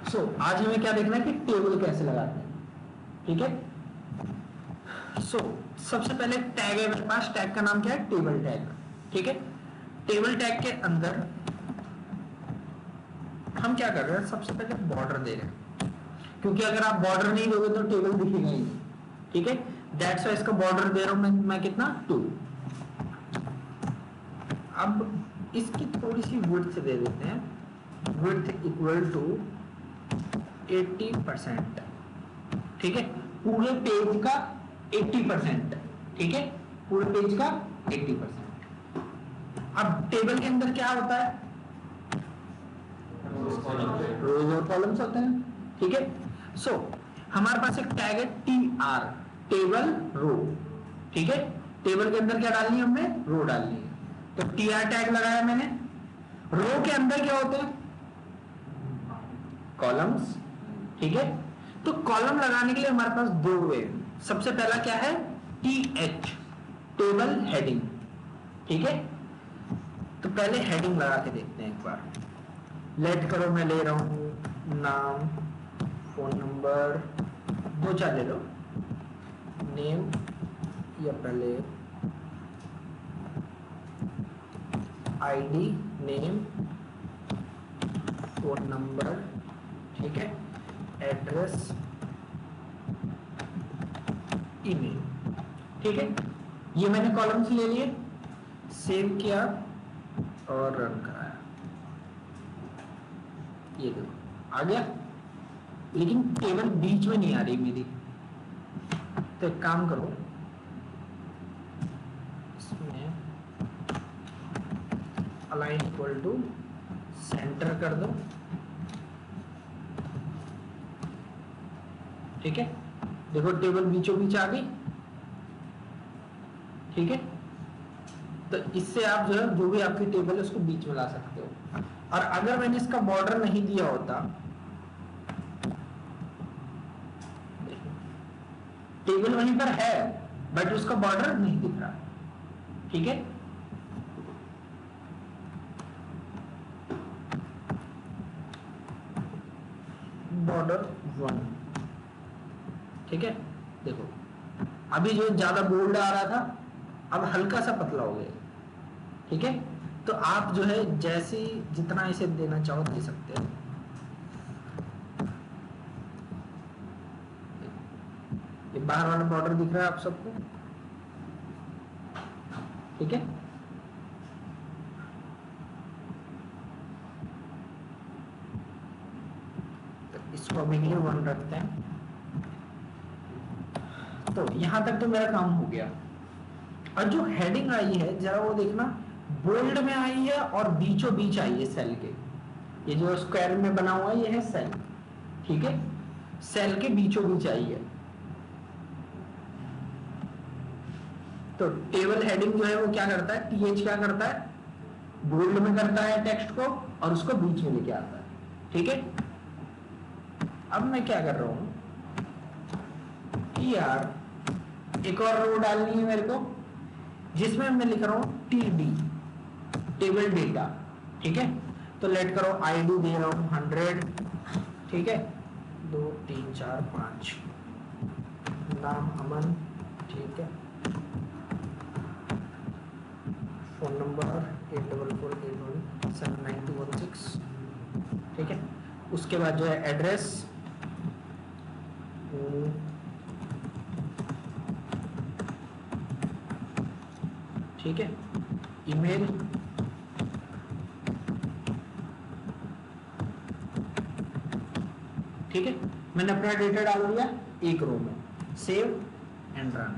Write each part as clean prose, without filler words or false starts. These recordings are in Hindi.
चलो आज हमें क्या देखना है कि टेबल कैसे लगाते हैं, ठीक है। सबसे पहले टैग है मेरे पास, टैग का नाम क्या है, टेबल टैग, ठीक है। टेबल टैग के अंदर हम क्या कर रहे हैं, सबसे पहले बॉर्डर दे रहे हैं, क्योंकि अगर आप बॉर्डर नहीं दोगे तो टेबल दिखेगा ही नहीं, ठीक है। दैट्स वाई इसका बॉर्डर दे रहा हूं मैं कितना 2। अब इसकी थोड़ी सी विड्थ दे देते हैं, विड्थ इक्वल टू 80%, ठीक है। पूरे पेज का 80%, ठीक है, पूरे पेज का 80%। अब टेबल के अंदर क्या होता है, रोज और कॉलम्स होते हैं, ठीक है। हमारे पास एक टैग है TR, टेबल रो, ठीक है। टेबल के अंदर क्या डालनी है, हमने रो डालनी है, तो TR टैग लगाया मैंने। रो के अंदर क्या होते हैं, कॉलम्स, ठीक है। तो कॉलम लगाने के लिए हमारे पास 2 वे। सबसे पहला क्या है, TH, टेबल हेडिंग, ठीक है। तो पहले हेडिंग लगा के देखते हैं एक बार। लेट करो, मैं ले रहा हूं नाम, फोन नंबर, 2-4 ले लो, नेम या पहले ID, नेम, फोन नंबर, ठीक है, एड्रेस, ईमेल, ठीक है। ये मैंने कॉलम्स ले लिए, सेव किया और रन कराया, ये देखो आ गया, लेकिन टेबल बीच में नहीं आ रही मेरी। तो एक काम करो, इसमें अलाइन इक्वल टू सेंटर कर दो, ठीक है। देखो टेबल बीचों बीच आ गई, ठीक है। तो इससे आप जो है, जो भी आपकी टेबल है उसको बीच में ला सकते हो। और अगर मैंने इसका बॉर्डर नहीं दिया होता, टेबल वहीं पर है बट उसका बॉर्डर नहीं दिख रहा, ठीक है। बॉर्डर 1, ठीक है। देखो अभी जो ज्यादा बोल्ड आ रहा था, अब हल्का सा पतला हो गया, ठीक है। तो आप जो है जैसे जितना इसे देना चाहो दे सकते हो। ये बाहर वाला बॉर्डर दिख रहा है आप सबको, ठीक है। तो इसको अभी के लिए 1 रखते हैं। तो यहां तक तो मेरा काम हो गया। और जो हेडिंग आई है जरा वो देखना, बोल्ड में आई है और बीचों बीच आई है सेल के। ये जो स्क्वायर में बना हुआ है ये है सेल, ठीक है, सेल के बीचों बीच आई है। तो टेबल हेडिंग जो है वो क्या करता है, TH क्या करता है, बोल्ड में करता है टेक्स्ट को और उसको बीच में लेके आता है, ठीक है। अब मैं क्या कर रहा हूं, TR, एक और रो डालनी है मेरे को, जिसमें मैं लिख रहा हूं TD, टेबल डेटा, ठीक है। तो लेट करो ID दे रहा हूं 100, ठीक है, 2 3 4 5, नाम अमन, ठीक है, फोन नंबर 8448179216, ठीक है। उसके बाद जो है एड्रेस, ठीक है, ईमेल, ठीक है। मैंने अपना डेटा डाल दिया एक रो में, सेव एंड रन।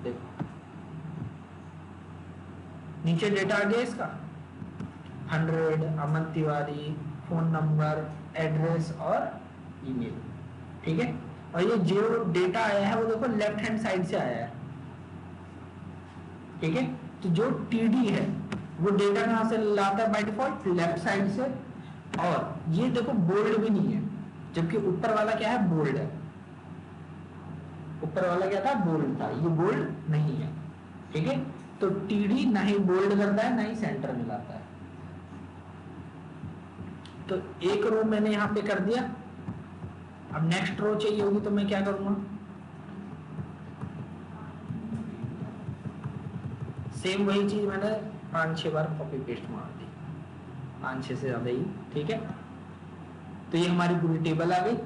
देखो नीचे डेटा आ गया इसका, 100, अमन तिवारी, फोन नंबर, एड्रेस और ईमेल, ठीक है। और ये जो डेटा आया है वो देखो लेफ्ट हैंड साइड से आया है, ठीक है। तो जो TD है वो डेटा कहां से लाता है, बाय डिफॉल्ट लेफ्ट साइड से। और ये देखो बोल्ड भी नहीं है, जबकि ऊपर वाला क्या है, बोल्ड है। ऊपर वाला क्या था, बोल्ड था, ये बोल्ड नहीं है, ठीक है। तो TD ना ही बोल्ड करता है ना ही सेंटर में लाता है। तो एक रो मैंने यहाँ पे कर दिया। अब नेक्स्ट रो चाहिए होगी तो मैं क्या करूंगा, सेम वही चीज मैंने 5-6 बार कॉपी पेस्ट मार दी, 5-6 से ज्यादा ही, ठीक है। तो ये हमारी पूरी टेबल आ गई।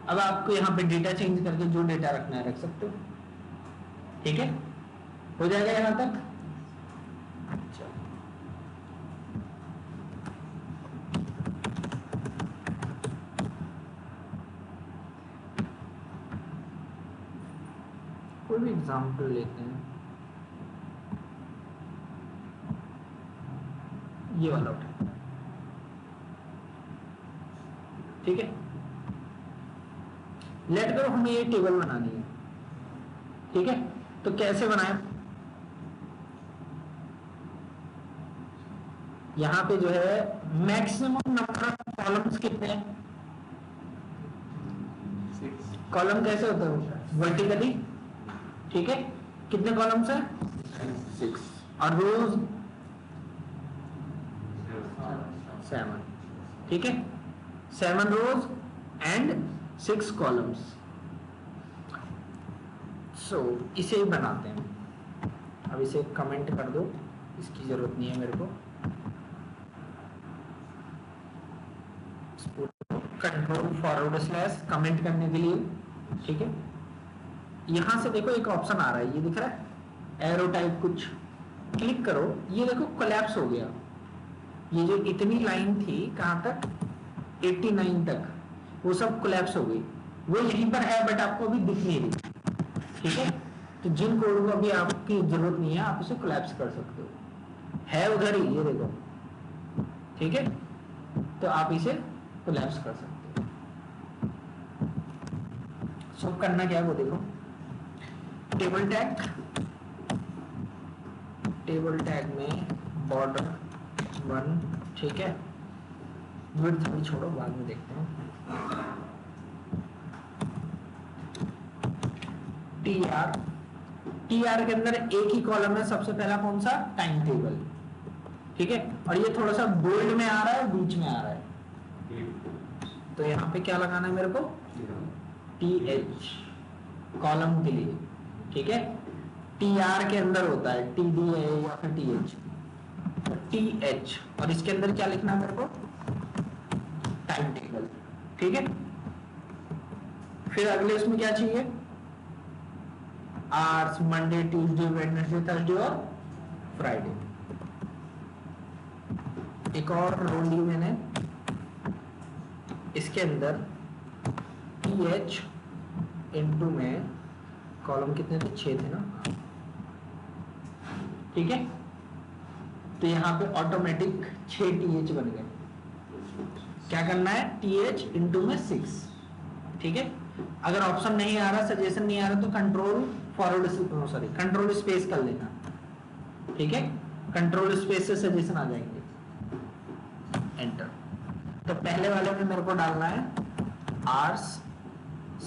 अब आपको यहाँ पे डेटा चेंज करके जो डेटा रखना है रख सकते हो, ठीक है। हो जाएगा यहाँ तक। अच्छा, कोई भी एग्जाम्पल लेते हैं, ये वाला उठा, ठीक है। लेट करो हमें ये टेबल बनानी है, ठीक है। तो कैसे बनाए, यहां पे जो है मैक्सिमम नंबर ऑफ कॉलम्स कितने हैं, कॉलम कैसे होता है वर्टिकली, ठीक है। कितने कॉलम्स है 6 और रोज 7, ठीक है। 7 रोज एंड 6 कॉलम्स। सो इसे ही बनाते हैं। अब इसे कमेंट कर दो, इसकी जरूरत नहीं है मेरे को। कंट्रोल फॉरवर्ड स्लैश कमेंट करने के लिए, ठीक है। यहां से देखो एक ऑप्शन आ रहा है, ये दिख रहा है एरो टाइप कुछ, क्लिक करो, ये देखो कोलैप्स हो गया। ये जो इतनी लाइन थी कहां तक 89 तक, वो सब कोलैप्स हो गई। वो यहीं पर है बट आपको अभी दिख नहीं रही, ठीक है। तो जिन कोड को अभी आपकी जरूरत नहीं है आप उसे कोलैप्स कर सकते हो, है उधर ही, ये देखो, ठीक है। तो आप इसे कोलैप्स कर सकते हो। सो करना क्या है वो देखो, टेबल टैग में बॉर्डर 1, ठीक है। विड्थ भी छोड़ो, बाद में देखते हैं। टीआर के अंदर एक ही कॉलम है, सबसे पहला कौन सा, टाइम टेबल, ठीक है। और ये थोड़ा सा बोल्ड में आ रहा है, बीच में आ रहा है, तो यहाँ पे क्या लगाना है मेरे को, TH कॉलम के लिए, ठीक है। TR के अंदर होता है TDA या फिर TH, तो TH, और इसके अंदर क्या लिखना है मेरे को, टाइम टेबल, ठीक है। फिर अगले उसमें क्या चाहिए, hours, Monday, Tuesday, Wednesday, Thursday और फ्राइडे। एक और रो ली मैंने, इसके अंदर TH इनटू में कॉलम कितने थे, 6 थे ना, ठीक है। तो यहाँ पे ऑटोमेटिक 6 TH बन गए। क्या करना है, TH इनटू में 6, ठीक है। अगर ऑप्शन नहीं आ रहा, सजेशन नहीं आ रहा, तो कंट्रोल फॉरवर्ड कंट्रोल स्पेस कर लेना, ठीक है। कंट्रोल स्पेस से सजेशन आ जाएंगे, एंटर। तो पहले वाले में मेरे को डालना है आवर्स,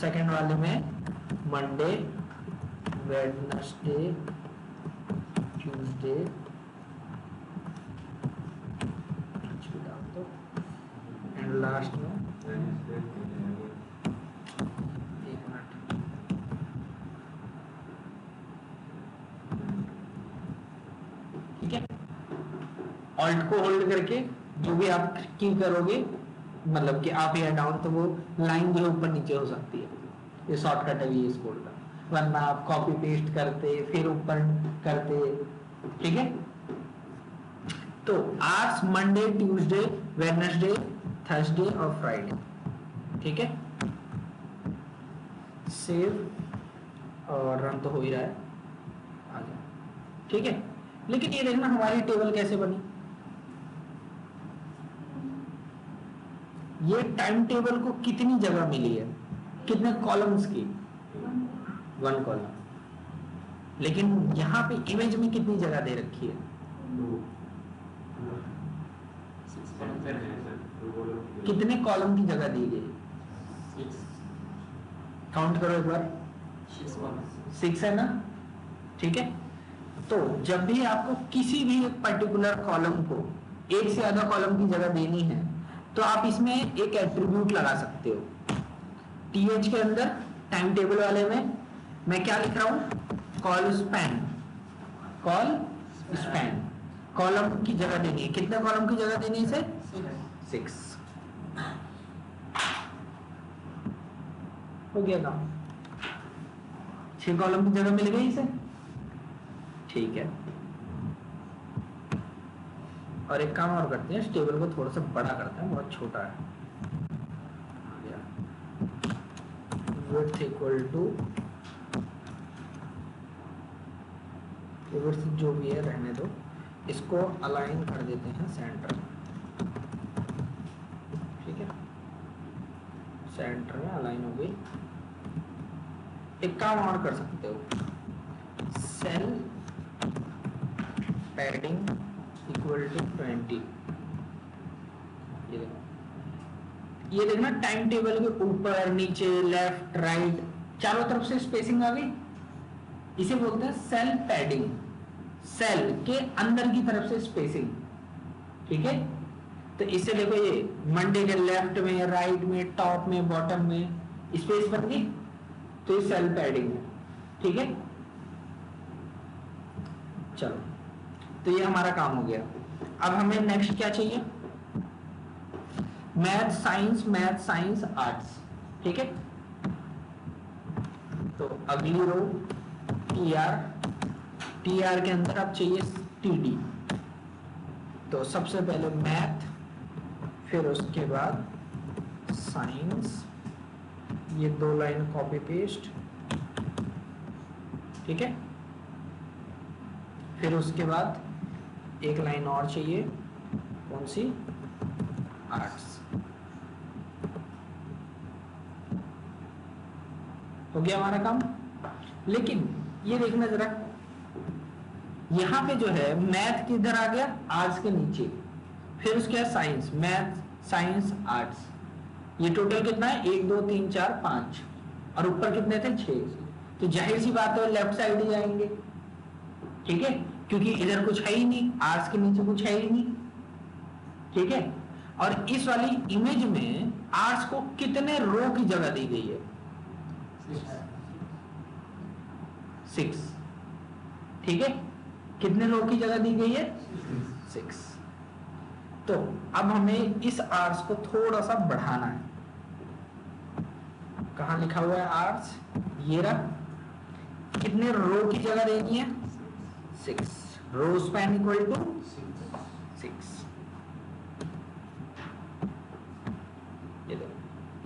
सेकंड वाले में मंडे, वेडनेसडे, ट्यूसडे, डाल दो, एंड लास्ट में ऑल्ट को होल्ड करके जो भी आप की करोगे, मतलब कि अप या डाउन, तो वो लाइन जो है ऊपर नीचे हो सकती है। ये शॉर्टकट है ये इस कोड का, वरना आप कॉपी पेस्ट करते फिर ऊपर करते, ठीक है। तो hours Monday, Tuesday, Wednesday, Thursday और फ्राइडे, ठीक है। सेव और रन तो हो ही रहा है, आ जाए, ठीक है। लेकिन ये देखना हमारी टेबल कैसे बनी। ये टाइम टेबल को कितनी जगह मिली है, कितने कॉलम्स की, 1 कॉलम। लेकिन यहाँ पे इमेज में कितनी जगह दे रखी है, कितने कॉलम की जगह दी गई, काउंट करो एक बार, 6 है ना, ठीक है। तो जब भी आपको किसी भी पर्टिकुलर कॉलम को एक से ज्यादा कॉलम की जगह देनी है, तो आप इसमें एक एट्रीब्यूट लगा सकते हो। टीएच के अंदर टाइम टेबल वाले में मैं क्या लिख रहा हूं, call span, call span column की जगह देनी है। कितने कॉलम की जगह देनी है इसे, 6। हो गया काम, 6 कॉलम की जगह मिल गई इसे, ठीक है। और एक काम और करते हैं, इस टेबल को थोड़ा सा बड़ा करते हैं, बहुत छोटा है। width इक्वल टू width जो भी है रहने दो, इसको अलाइन कर देते हैं सेंटर में, ठीक है, सेंटर में अलाइन हो गई। एक काम और कर सकते हो, सेल पैडिंग इक्वल टू 20। ये देखना टाइम टेबल के ऊपर नीचे लेफ्ट राइट चारों तरफ से स्पेसिंग आ गई, इसे बोलते हैं सेल पैडिंग, सेल के अंदर की तरफ से स्पेसिंग, ठीक है। तो इससे देखो ये मंडे के लेफ्ट में, राइट में, टॉप में, बॉटम में स्पेस बन गई, तो ये सेल पैडिंग है, ठीक है। चलो, तो ये हमारा काम हो गया। अब हमें नेक्स्ट क्या चाहिए, मैथ साइंस आर्ट्स, ठीक है। तो अगली रो टीआर के अंदर अब चाहिए टीडी। तो सबसे पहले मैथ, फिर उसके बाद साइंस, ये 2 लाइन कॉपी पेस्ट, ठीक है। फिर उसके बाद एक लाइन और चाहिए, कौन सी, आर्ट्स। हो गया हमारा काम। लेकिन ये देखना जरा, यहां पे जो है मैथ किधर आ गया, आर्ट्स के नीचे, फिर उसके बाद साइंस, मैथ साइंस आर्ट्स, ये टोटल कितना है, 1 2 3 4 5, और ऊपर कितने थे, 6। तो जाहिर सी बात है लेफ्ट साइड ही जाएंगे, ठीक है, क्योंकि इधर कुछ है ही नहीं, आर्ट्स के नीचे कुछ है ही नहीं, ठीक है। और इस वाली इमेज में आर्ट्स को कितने रो की जगह दी गई है, 6, ठीक है। कितने रो की जगह दी गई है, 6। तो अब हमें इस आर्ट्स को थोड़ा सा बढ़ाना है। कहां लिखा हुआ है आर्ट्स, ये रहा, कितने रो की जगह देनी है, 6। Row span equal to 6।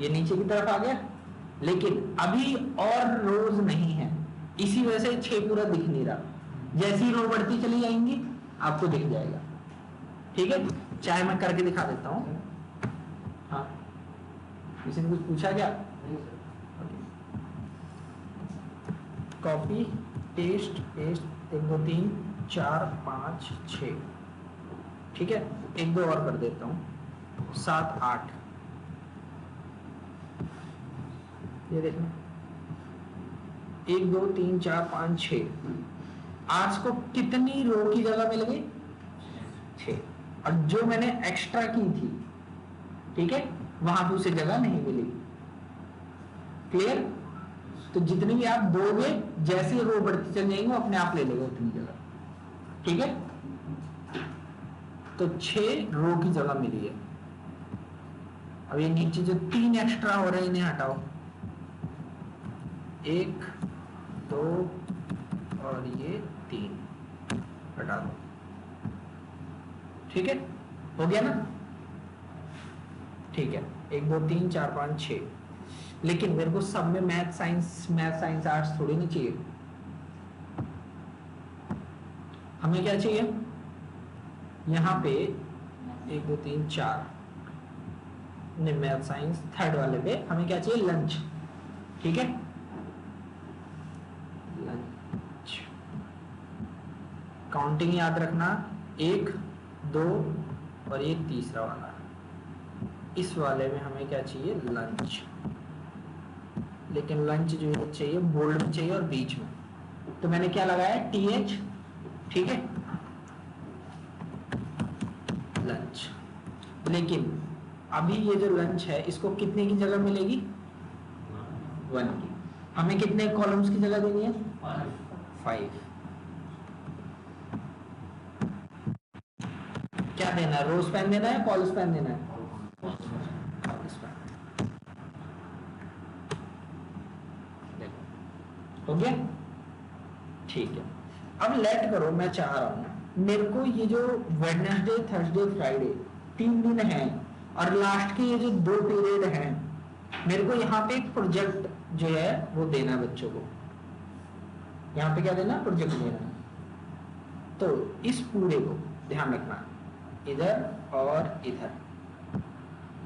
ये नीचे की तरफ आ गया, लेकिन अभी और रोज नहीं है, इसी वजह से 6 पूरा दिख नहीं रहा। जैसी रो बढ़ती चली जाएंगी आपको दिख जाएगा, ठीक है। चाहे मैं करके दिखा देता हूं। हाँ, किसी ने कुछ पूछा क्या, कॉपी पेस्ट 1 2 3 4 5 6, ठीक है। 1 2 और कर देता हूं, 7 8, ये देखना 1 2 3 4 5 6, आर्ट्स को कितनी रो की जगह मिल गई, 6। और जो मैंने एक्स्ट्रा की थी, ठीक है, वहां पे उसे जगह नहीं मिली। क्लियर। तो जितनी भी आप दोगे, जैसे रो बढ़ती चल जाएंगे, अपने आप ले लेगा उतनी जगह, ठीक है। तो 6 रो की जगह मिली है। अब ये नीचे जो 3 एक्स्ट्रा हो रहे हैं इन्हें हटाओ, 1 2 और ये 3 हटा दो, ठीक है। हो गया ना, ठीक है। 1 2 3 4 5 6, लेकिन मेरे को सब में मैथ साइंस आर्ट्स थोड़ी नहीं चाहिए। हमें क्या चाहिए, यहाँ पे 1 2 3 4 मैथ साइंस, थर्ड वाले पे हमें क्या चाहिए, लंच, ठीक है। लंच काउंटिंग याद रखना, 1 2 और ये तीसरा वाला, इस वाले में हमें क्या चाहिए, लंच। लेकिन लंच जो है चाहिए बोल्ड में चाहिए और बीच में, तो मैंने क्या लगाया, TH, ठीक है, लंच। लेकिन अभी ये जो लंच है इसको कितने की जगह मिलेगी? 1 की। हमें कितने कॉलम्स की जगह देनी है? 5। क्या देना है? रो स्पैन देना है, कॉल स्पैन देना है? हो गया? ठीक है। अब लेट करो, मैं चाह रहा हूं मेरे को ये जो वेडनेसडे, थर्सडे, फ्राइडे 3 दिन है और लास्ट के ये जो 2 पीरियड हैं, मेरे को यहाँ पे एक प्रोजेक्ट जो है वो देना है बच्चों को। यहाँ पे क्या देना? प्रोजेक्ट देना है। तो इस पूरे को ध्यान रखना, इधर और इधर।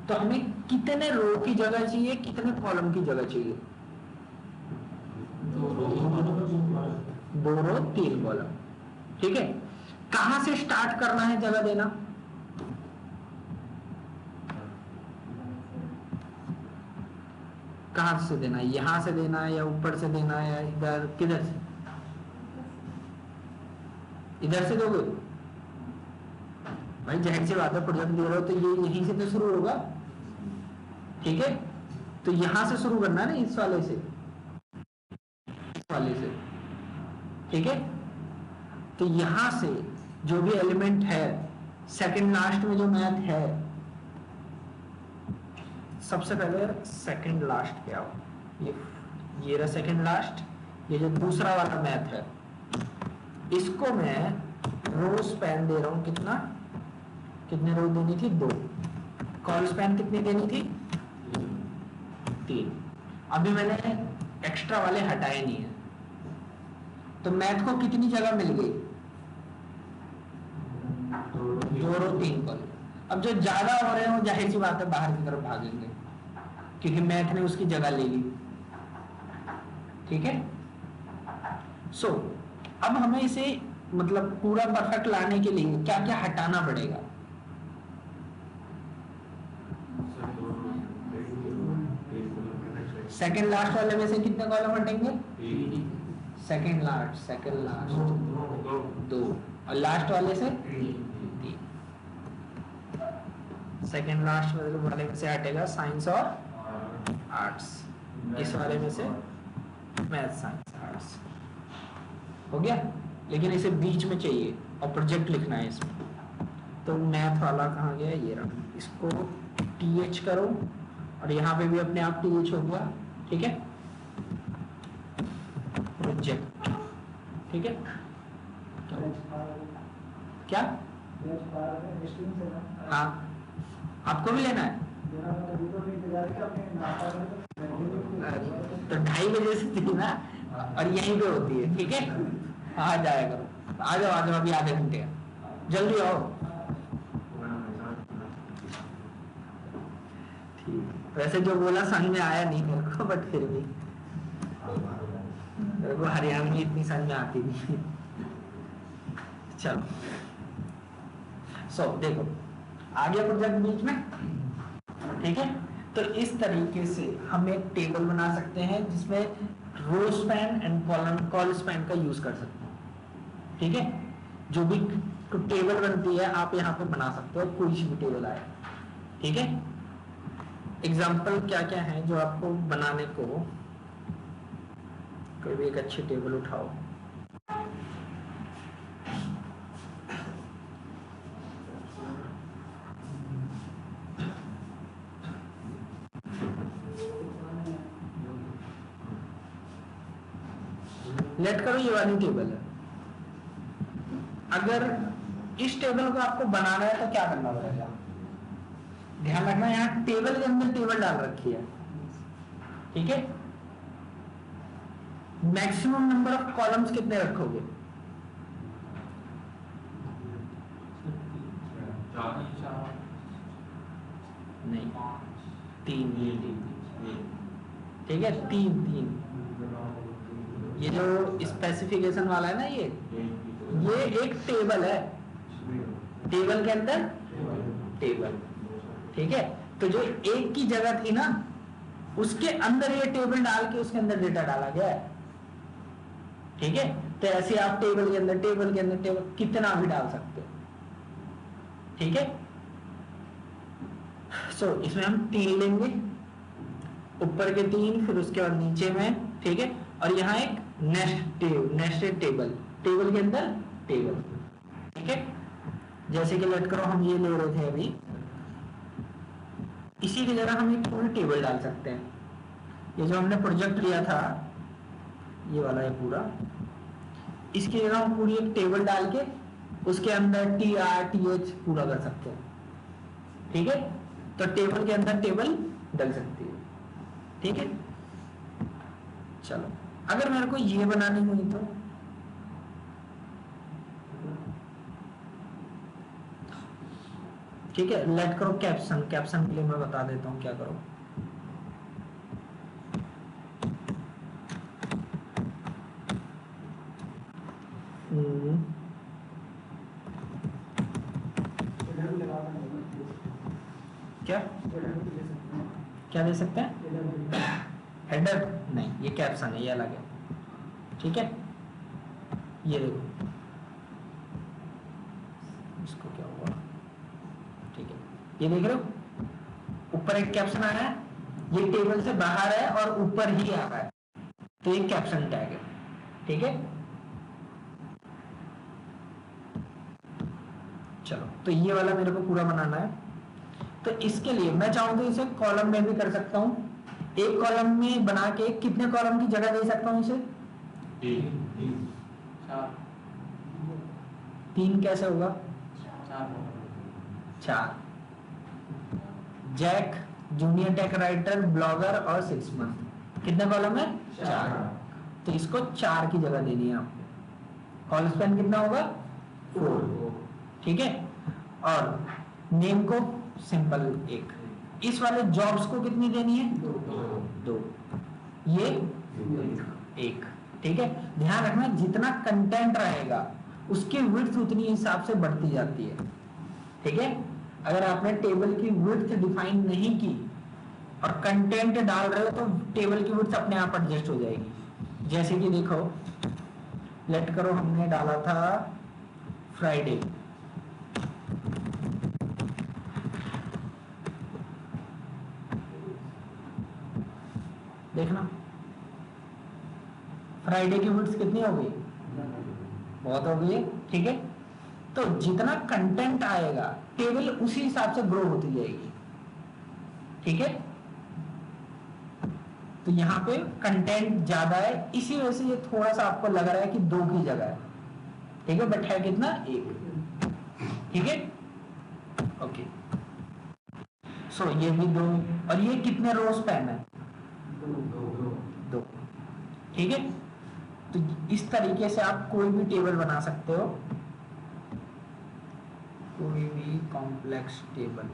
तो हमें कितने रो की जगह चाहिए, कितने कॉलम की जगह चाहिए? 2 रो 3 कॉलम। ठीक है। कहां से स्टार्ट करना है जगह देना? कहां से देना है? यहां से देना है या ऊपर से देना है या इधर? किधर से? इधर से दोगे भाई, जाहिर सी बात है, प्रोजेक्ट दे रहे हो तो ये यहीं से तो शुरू होगा। ठीक है, तो यहां से शुरू करना है ना, इस वाले से, इस वाले से। ठीक है, तो यहां से जो भी एलिमेंट है, सेकंड लास्ट में जो मैथ है, सबसे पहले सेकंड लास्ट क्या हो, ये रहा सेकंड लास्ट। ये जो दूसरा वाला मैथ है, इसको मैं रो स्पैन दे रहा हूं। कितना? कितने रो देनी थी? 2। कॉल स्पैन कितनी देनी थी? 3। अभी मैंने एक्स्ट्रा वाले हटाए नहीं है, तो मैथ को कितनी जगह मिल गई? 2 रो 3 कॉल। अब जो ज्यादा हो रहे हो, जाहिर सी बात है बाहर की तरफ भागेंगे, क्योंकि मैथ ने उसकी जगह ले ली। ठीक है। सो अब हमें इसे मतलब पूरा परफेक्ट लाने के लिए क्या क्या हटाना पड़ेगा? सेकंड लास्ट वाले में से कितने कॉलम हटेंगे? सेकंड लास्ट 2 और लास्ट वाले से 3। सेकंड लास्ट वाले में से हटेगा साइंस और आर्ट्स, इस वाले में से मैथ, साइंस, आर्ट्स। हो गया। लेकिन इसे बीच में चाहिए और प्रोजेक्ट लिखना है इसमें। तो मैथ वाला कहाँ गया? ये रहा। इसको TH करो और यहाँ पे भी अपने आप TH हो गया। ठीक है, प्रोजेक्ट। ठीक है, क्या? हाँ, आपको भी लेना है तो 2:30 बजे से थी ना, और यहीं पे होती है। ठीक है, आ जाया करो, आ जाओ अभी आधे घंटे, जल्दी आओ। ठीक, वैसे जो बोला समझ में आया नहीं मेरे को, बट फिर भी मेरे को हरियाणवी इतनी समझ में आती नहीं। चलो, सो देखो आ गया प्रोजेक्ट बीच में। ठीक है, तो इस तरीके से हम एक टेबल बना सकते हैं जिसमें row span and col span का यूज कर सकते हैं। ठीक है, जो भी टेबल बनती है आप यहाँ पे बना सकते हो, कोई सी भी टेबल आए। ठीक है, एग्जाम्पल क्या क्या है जो आपको बनाने को, कोई भी एक अच्छी टेबल उठाओ। लेट करो, ये वाली टेबल है। अगर इस टेबल को आपको बनाना है तो क्या करना पड़ेगा? ध्यान रखना, यहाँ टेबल के अंदर टेबल डाल रखी है। ठीक है, मैक्सिमम नंबर ऑफ कॉलम्स कितने रखोगे? नहीं, 3। ठीक है, 3। ये जो स्पेसिफिकेशन वाला है ना, ये एक टेबल है, टेबल के अंदर टेबल। ठीक है, तो जो एक की जगह थी ना, उसके अंदर ये टेबल डाल के उसके अंदर डेटा डाला गया है। ठीक है, तो ऐसे आप टेबल के अंदर टेबल कितना भी डाल सकते हो। ठीक है, इसमें हम 3 लेंगे, ऊपर के 3, फिर उसके बाद नीचे में, ठीक है। और यहाँ एक नेस्टेड टेबल, टेबल के अंदर टेबल, ठीक है। जैसे कि लेट करो हम ये ले रहे थे अभी, इसी की जगह हम एक पूरी टेबल डाल सकते हैं। ये जो हमने प्रोजेक्ट लिया था, ये वाला है पूरा, इसकी जगह हम पूरी एक टेबल डाल के उसके अंदर TR TH पूरा कर सकते हैं, ठीक है। तो टेबल के अंदर टेबल डल सकती है, ठीक है। चलो, अगर मेरे को ये बनानी हुई तो ठीक है, लेट करो कैप्शन, कैप्शन के लिए मैं बता देता हूँ क्या करो। क्या क्या दे सकते हैं? हेडर नहीं, ये कैप्शन है, ये अलग है, ठीक है। ये देखो, इसको क्या हुआ, ठीक है, ये देख रहे हो ऊपर एक कैप्शन आया है, ये टेबल से बाहर है और ऊपर ही आ रहा है, तो ये कैप्शन टैग है, ठीक है। चलो, तो ये वाला मेरे को पूरा बनाना है। तो इसके लिए मैं चाहूँ तो इसे कॉलम में भी कर सकता हूँ। एक कॉलम में बना के कितने कॉलम की जगह दे सकता हूँ इसे? 3 कैसे होगा? 4। Jack, junior tech writer, blogger और 6 मंथ, कितने कॉलम है? 4। तो इसको 4 की जगह देनी है आपको। कॉल स्पैन कितना होगा? 4, ठीक है। और नेम को सिंपल 1। इस वाले जॉब्स को कितनी देनी है? 2। ये 1, ठीक है। ध्यान रखना, जितना कंटेंट रहेगा उसकी विड्थ उतनी हिसाब से बढ़ती जाती है, ठीक है। अगर आपने टेबल की विड्थ डिफाइन नहीं की और कंटेंट डाल रहे हो तो टेबल की विड्थ अपने आप एडजस्ट हो जाएगी। जैसे कि देखो, लेट करो हमने डाला था फ्राइडे, देखना फ्राइडे की विड्थ कितनी हो गई? बहुत हो गई है, ठीक है। तो जितना कंटेंट आएगा टेबल उसी हिसाब से ग्रो होती जाएगी, ठीक है। तो यहाँ पे कंटेंट ज्यादा है, इसी वजह से ये थोड़ा सा आपको लग रहा है कि 2 की जगह है, ठीक है। बट है कितना? 1, ठीक है, ओके। ये भी 2, और ये कितने रो स्पैन है? 2, ठीक है। तो इस तरीके से आप कोई भी टेबल बना सकते हो, कोई भी कॉम्प्लेक्स टेबल।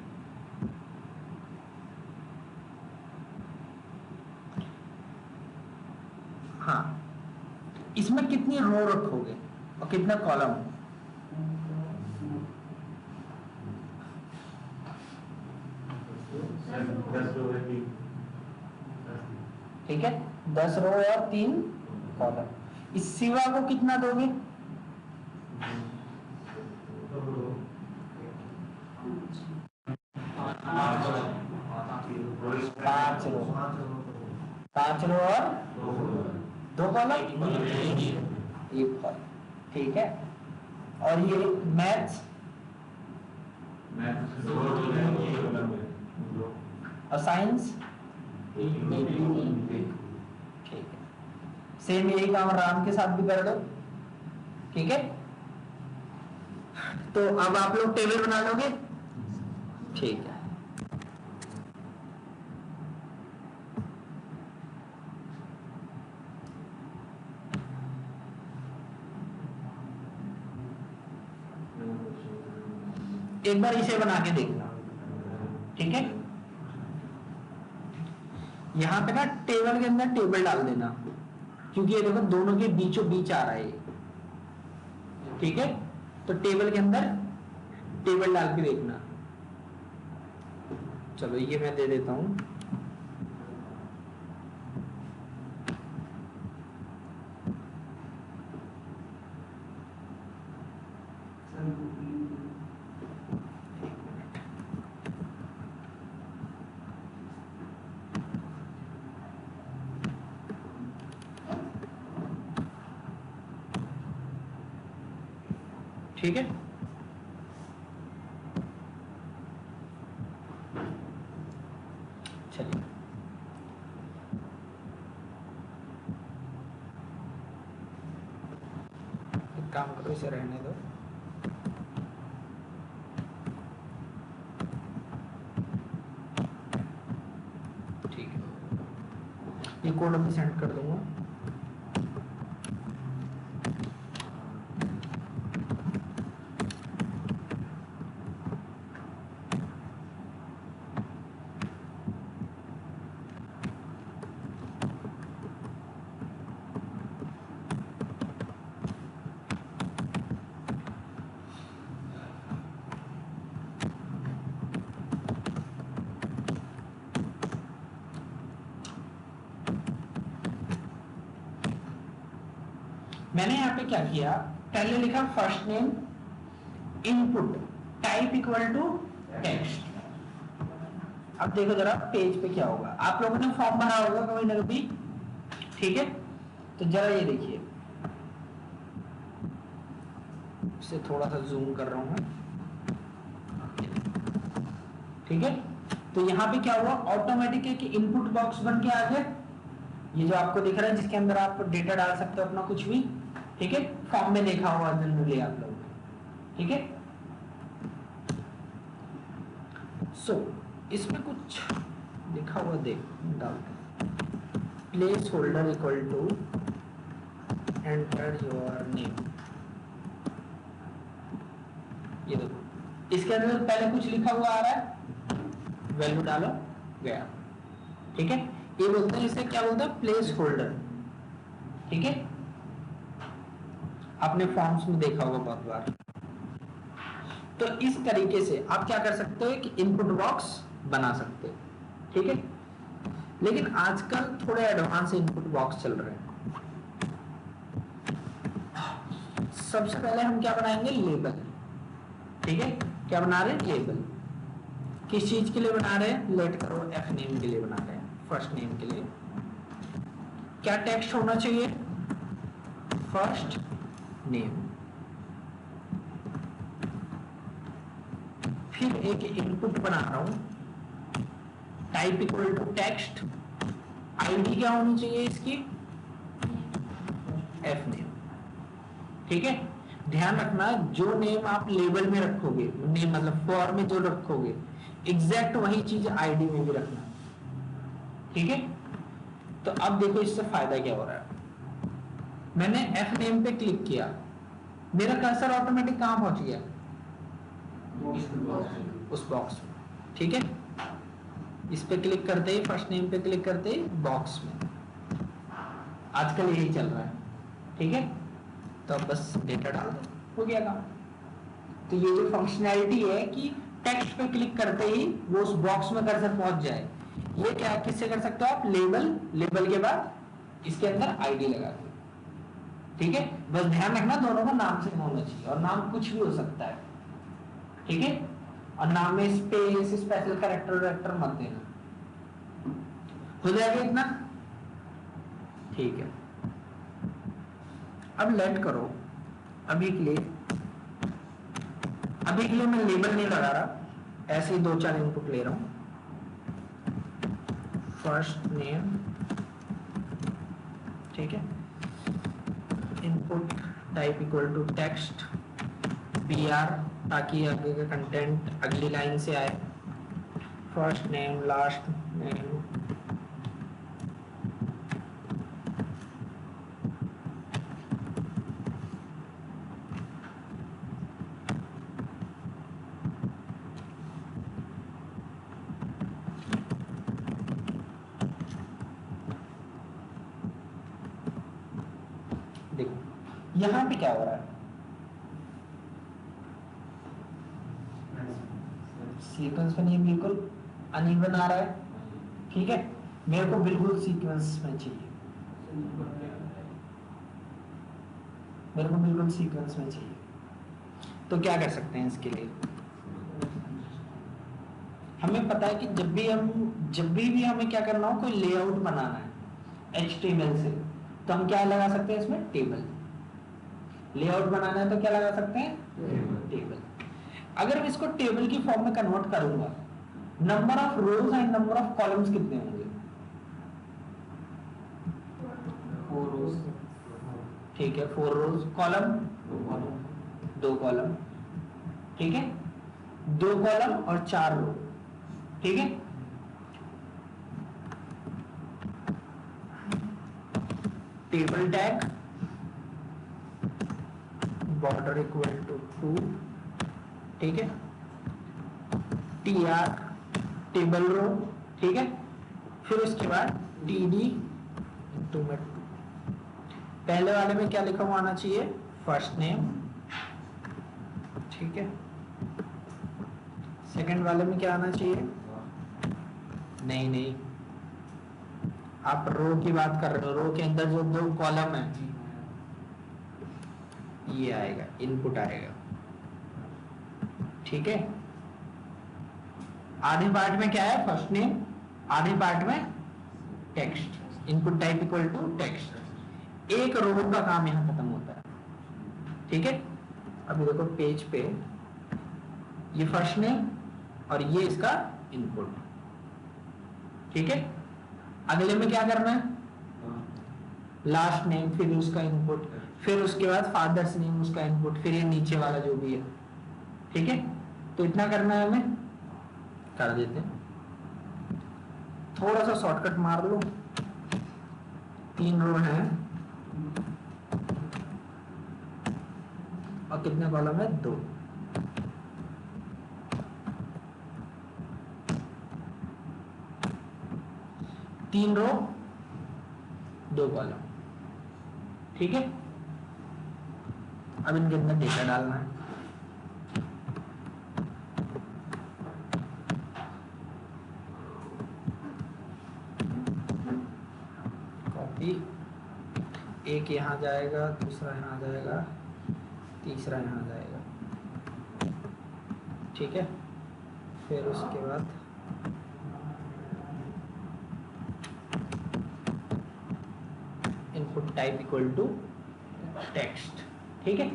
हाँ, इसमें कितनी रो रखोगे और कितना कॉलम? ठीक है, 10 रो और 3 कॉलम। इस सिवा को कितना दोगे? 5 रो, 5 रो और 2 कॉलम, 1 कॉलम, ठीक है। और ये मैथ्स और साइंस, ठीक है। सेम यही काम राम के साथ भी कर दो, ठीक है। तो अब आप लोग टेबल बना लोगे, ठीक है। एक बार इसे बना के देखना, ठीक है। यहां पे ना टेबल के अंदर टेबल डाल देना, क्योंकि ये देखो दोनों के बीचों बीच आ रहा है, ठीक है। तो टेबल के अंदर टेबल डाल के देखना। चलो ये मैं दे देता हूं, ठीक है, चलिए एक काम करो, इसे रहने दो। ठीक है, ये कोड अभी सेंड कर दूंगा। मैंने यहाँ पे क्या किया, पहले लिखा first name input type equal to text. अब देखो जरा पेज पे क्या होगा, आप लोगों ने फॉर्म भरा होगा कभी ना कभी, ठीक है। तो जरा ये देखिए, इसे थोड़ा सा जूम कर रहा हूं मैं, ठीक है। तो यहाँ पे क्या हुआ, ऑटोमेटिक है कि इनपुट बॉक्स बन के आ गया, ये जो आपको दिख रहा है जिसके अंदर आप डेटा डाल सकते हो अपना कुछ भी, ठीक है। फॉर्म में देखा हुआ जनरली आप लोग, ठीक है। सो इसमें कुछ लिखा हुआ देख डालते, placeholder equal to enter your name. ये देखो इसके अंदर पहले कुछ लिखा हुआ आ रहा है, वैल्यू डालो गया, ठीक है। ये बोलते हैं, इसे क्या बोलते हैं, प्लेस होल्डर, ठीक है। आपने फॉर्म्स में देखा होगा बहुत बार। तो इस तरीके से आप क्या कर सकते हो कि इनपुट बॉक्स बना सकते हो, ठीक है। लेकिन आजकल थोड़े एडवांस इनपुट बॉक्स चल रहे हैं। सबसे पहले हम क्या बनाएंगे, लेबल, ठीक है। क्या बना रहे हैं, लेबल। किस चीज के लिए बना रहे हैं, लेट करो, एफ नेम के लिए बना रहे हैं, फर्स्ट नेम के लिए। क्या टेक्स्ट होना चाहिए, फर्स्ट नेम। फिर एक इनपुट बना रहा हूं, type equal to text, ID क्या होनी चाहिए इसकी, एफ नेम, ठीक है। ध्यान रखना जो नेम आप लेबल में रखोगे, नेम मतलब फॉर्म में जो रखोगे, एग्जैक्ट वही चीज आईडी में भी रखना, ठीक है। तो अब देखो इससे फायदा क्या हो रहा है, मैंने एफ नेम पे क्लिक किया, मेरा कर्सर ऑटोमेटिक कहां पहुंच गया, उस बॉक्स में, ठीक है। इस पे क्लिक करते ही, फर्स्ट नेम पे क्लिक करते ही बॉक्स में, आजकल यही चल रहा है, ठीक है। तो अब बस डेटा डाल दो, हो गया काम। तो ये जो फंक्शनैलिटी है कि टेक्स्ट पे क्लिक करते ही वो उस बॉक्स में कर्सर पहुंच जाए, ये क्या किससे कर सकते हो आप, लेबल के बाद इसके अंदर आईडी लगा दो, ठीक है। बस ध्यान रखना दोनों का नाम से होना चाहिए, और नाम कुछ भी हो सकता है, ठीक है। और नाम में स्पेस, स्पेशल कैरेक्टर मत देना, हो जाएगा इतना, ठीक है। अब लेट करो, अभी के लिए मैं लेबल नहीं लगा रहा, ऐसे ही 2-4 इनपुट ले रहा हूं, फर्स्ट नेम, ठीक है। Input type equal to text, br, ताकि आगे का कंटेंट अगली लाइन से आए, फर्स्ट नेम, लास्ट नेम, देखो यहां पे क्या हो रहा है, सीक्वेंस में नहीं, बिल्कुल अनइवन आ रहा है, ठीक है। मेरे को बिल्कुल सीक्वेंस में चाहिए, मेरे को बिल्कुल सीक्वेंस में चाहिए। तो क्या कर सकते हैं इसके लिए, हमें पता है कि जब भी हमें क्या करना हो, कोई लेआउट बनाना है HTML से, तो हम क्या लगा सकते हैं इसमें, टेबल। लेआउट बनाना है तो क्या लगा सकते हैं, टेबल। अगर मैं इसको टेबल की फॉर्म में कन्वर्ट करूंगा, number of rose and number of columns कितने होंगे? 4 रोज, ठीक है, 4 रोज, कॉलम 2 कॉलम, ठीक है, 2 कॉलम और 4 रो, ठीक है। Table tag border equal to 2, ठीक है, TR टेबल रो, ठीक है, फिर उसके बाद TD इंटू में 2। पहले वाले में क्या लिखा हुआ आना चाहिए, फर्स्ट नेम, ठीक है। सेकंड वाले में क्या आना चाहिए, नहीं, आप रो की बात कर रहे हो, रो के अंदर जो 2 कॉलम है ये आएगा, इनपुट आएगा, ठीक है। आधे पार्ट में क्या है, फर्स्ट नेम, आधे पार्ट में text, input type equal to text. एक रो का काम यहां खत्म होता है, ठीक है। अभी देखो पेज पे ये फर्स्ट नेम और ये इसका इनपुट, ठीक है। अगले में क्या करना है, लास्ट नेम, फिर उसका इनपुट, फिर उसके बाद फादर्स नेम, उसका इनपुट, फिर ये नीचे वाला जो भी है, ठीक है। तो इतना करना है हमें, कर देते हैं। थोड़ा सा शॉर्टकट मार लो, 3 रो हैं और कितने कॉलम है, 2। तीन रो 2 कॉलम, ठीक है। अब इनके अंदर डेटा डालना है, कॉपी, एक यहाँ जाएगा, दूसरा यहाँ जाएगा, तीसरा यहाँ जाएगा, ठीक है। फिर उसके बाद input type equal to text, ठीक है।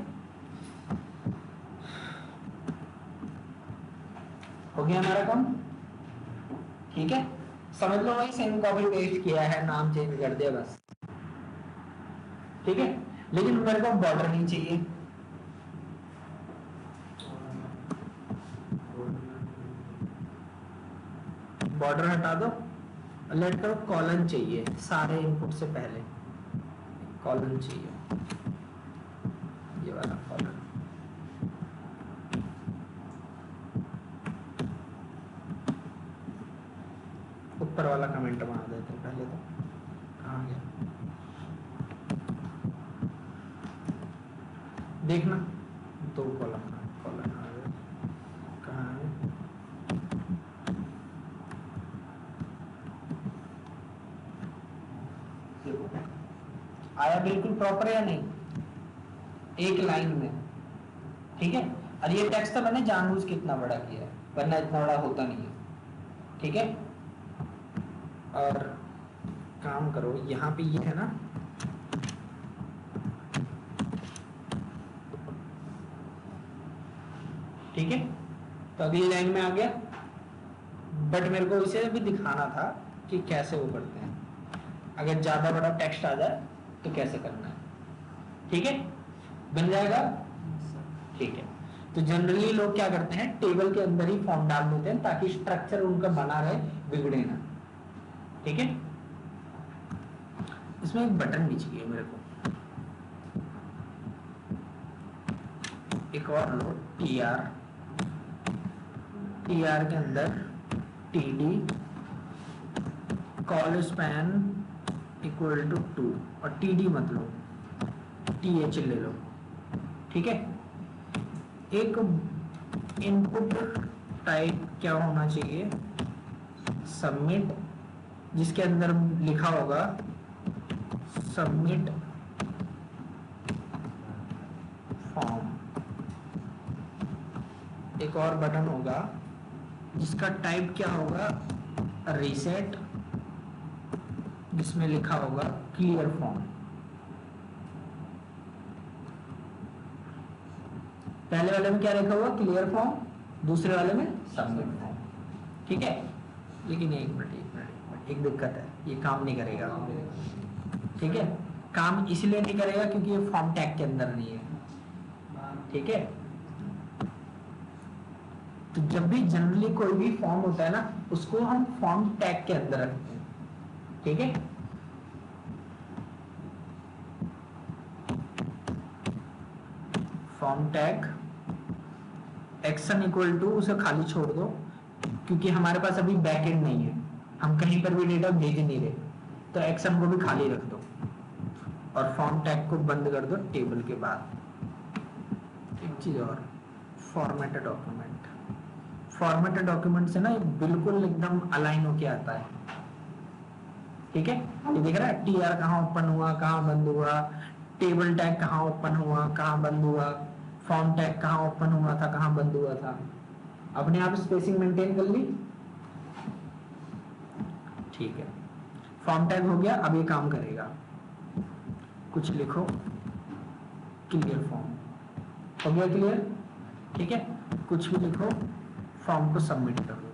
हो गया हमारा काम, ठीक है। समझ लो भाई, सेम कॉपी पेस्ट किया है, नाम चेंज कर दिया बस, ठीक है। लेकिन मेरे को बॉर्डर नहीं चाहिए, बॉर्डर हटा दो, लेट करो, कॉलन चाहिए, सारे इनपुट से पहले कॉलन चाहिए, ये वाला कॉलन। ऊपर वाला कमेंट बना देते हैं पहले, तो कहाँ गया, देखना 2 कॉलम आ गया, कहाँ है, आया बिल्कुल प्रॉपर है या नहीं, एक लाइन में, ठीक है। और ये टेक्स्ट तो मैंने जानबूझ के इतना बड़ा किया है, वरना इतना बड़ा होता नहीं है, ठीक है। और काम करो, यहाँ पे ये है ना, ठीक है। तो अगली लाइन में आ गया, बट मेरे को इसे भी दिखाना था कि कैसे वो करते हैं, अगर ज्यादा बड़ा टेक्स्ट आ जाए तो कैसे करना है, ठीक है। बन जाएगा, ठीक है। तो जनरली लोग क्या करते हैं, टेबल के अंदर ही फॉर्म डाल देते हैं ताकि स्ट्रक्चर उनका बना रहे, बिगड़े ना, ठीक है। इसमें एक बटन भी चाहिए मेरे को, एक और लो, TR के अंदर TD col span equal to 2, और TD मत लो, TH ले लो, ठीक है। एक इनपुट टाइप क्या होना चाहिए, सबमिट, जिसके अंदर लिखा होगा सबमिट फॉर्म। एक और बटन होगा जिसका टाइप क्या होगा, रीसेट, जिसमें लिखा होगा क्लियर फॉर्म, पहले वाले में क्या लिखा हुआ, क्लियर फॉर्म, दूसरे वाले में सबमिट फॉर्म, ठीक है। लेकिन एक मिनट एक दिक्कत है, ये काम नहीं करेगा, ठीक है। काम इसलिए नहीं करेगा क्योंकि ये फॉर्म टैग के अंदर नहीं है, ठीक है। तो जब भी जनरली कोई भी फॉर्म होता है ना, उसको हम फॉर्म टैग के अंदर रखते हैं, ठीक है। Form tag action equal to, उसे खाली छोड़ दो क्योंकि हमारे पास अभी बैकएंड नहीं है, हम कहीं पर भी डेटा भेज नहीं रहे, तो एक्शन को भी खाली रख दो और फॉर्म टैग को बंद कर दो टेबल के बाद। एक चीज और, फॉर्मेटेड डॉक्यूमेंट, फॉर्मेटेड डॉक्यूमेंट से ना ये बिल्कुल एकदम अलाइन होके आता है, ठीक है। ये देख रहा है टीआर कहाँ ओपन हुआ, कहाँ बंद हुआ, टेबल टैग कहाँ ओपन हुआ, कहाँ बंद हुआ, फॉर्म टैग कहाँ ओपन हुआ था, कहाँ बंद हुआ था, अपने आप स्पेसिंग मेंटेन कर ली, ठीक है। फॉर्म टैग हो गया, अब ये काम करेगा, कुछ लिखो, क्लियर फॉर्म हो गया, क्लियर, ठीक है। कुछ भी लिखो, फॉर्म को सबमिट कर दो,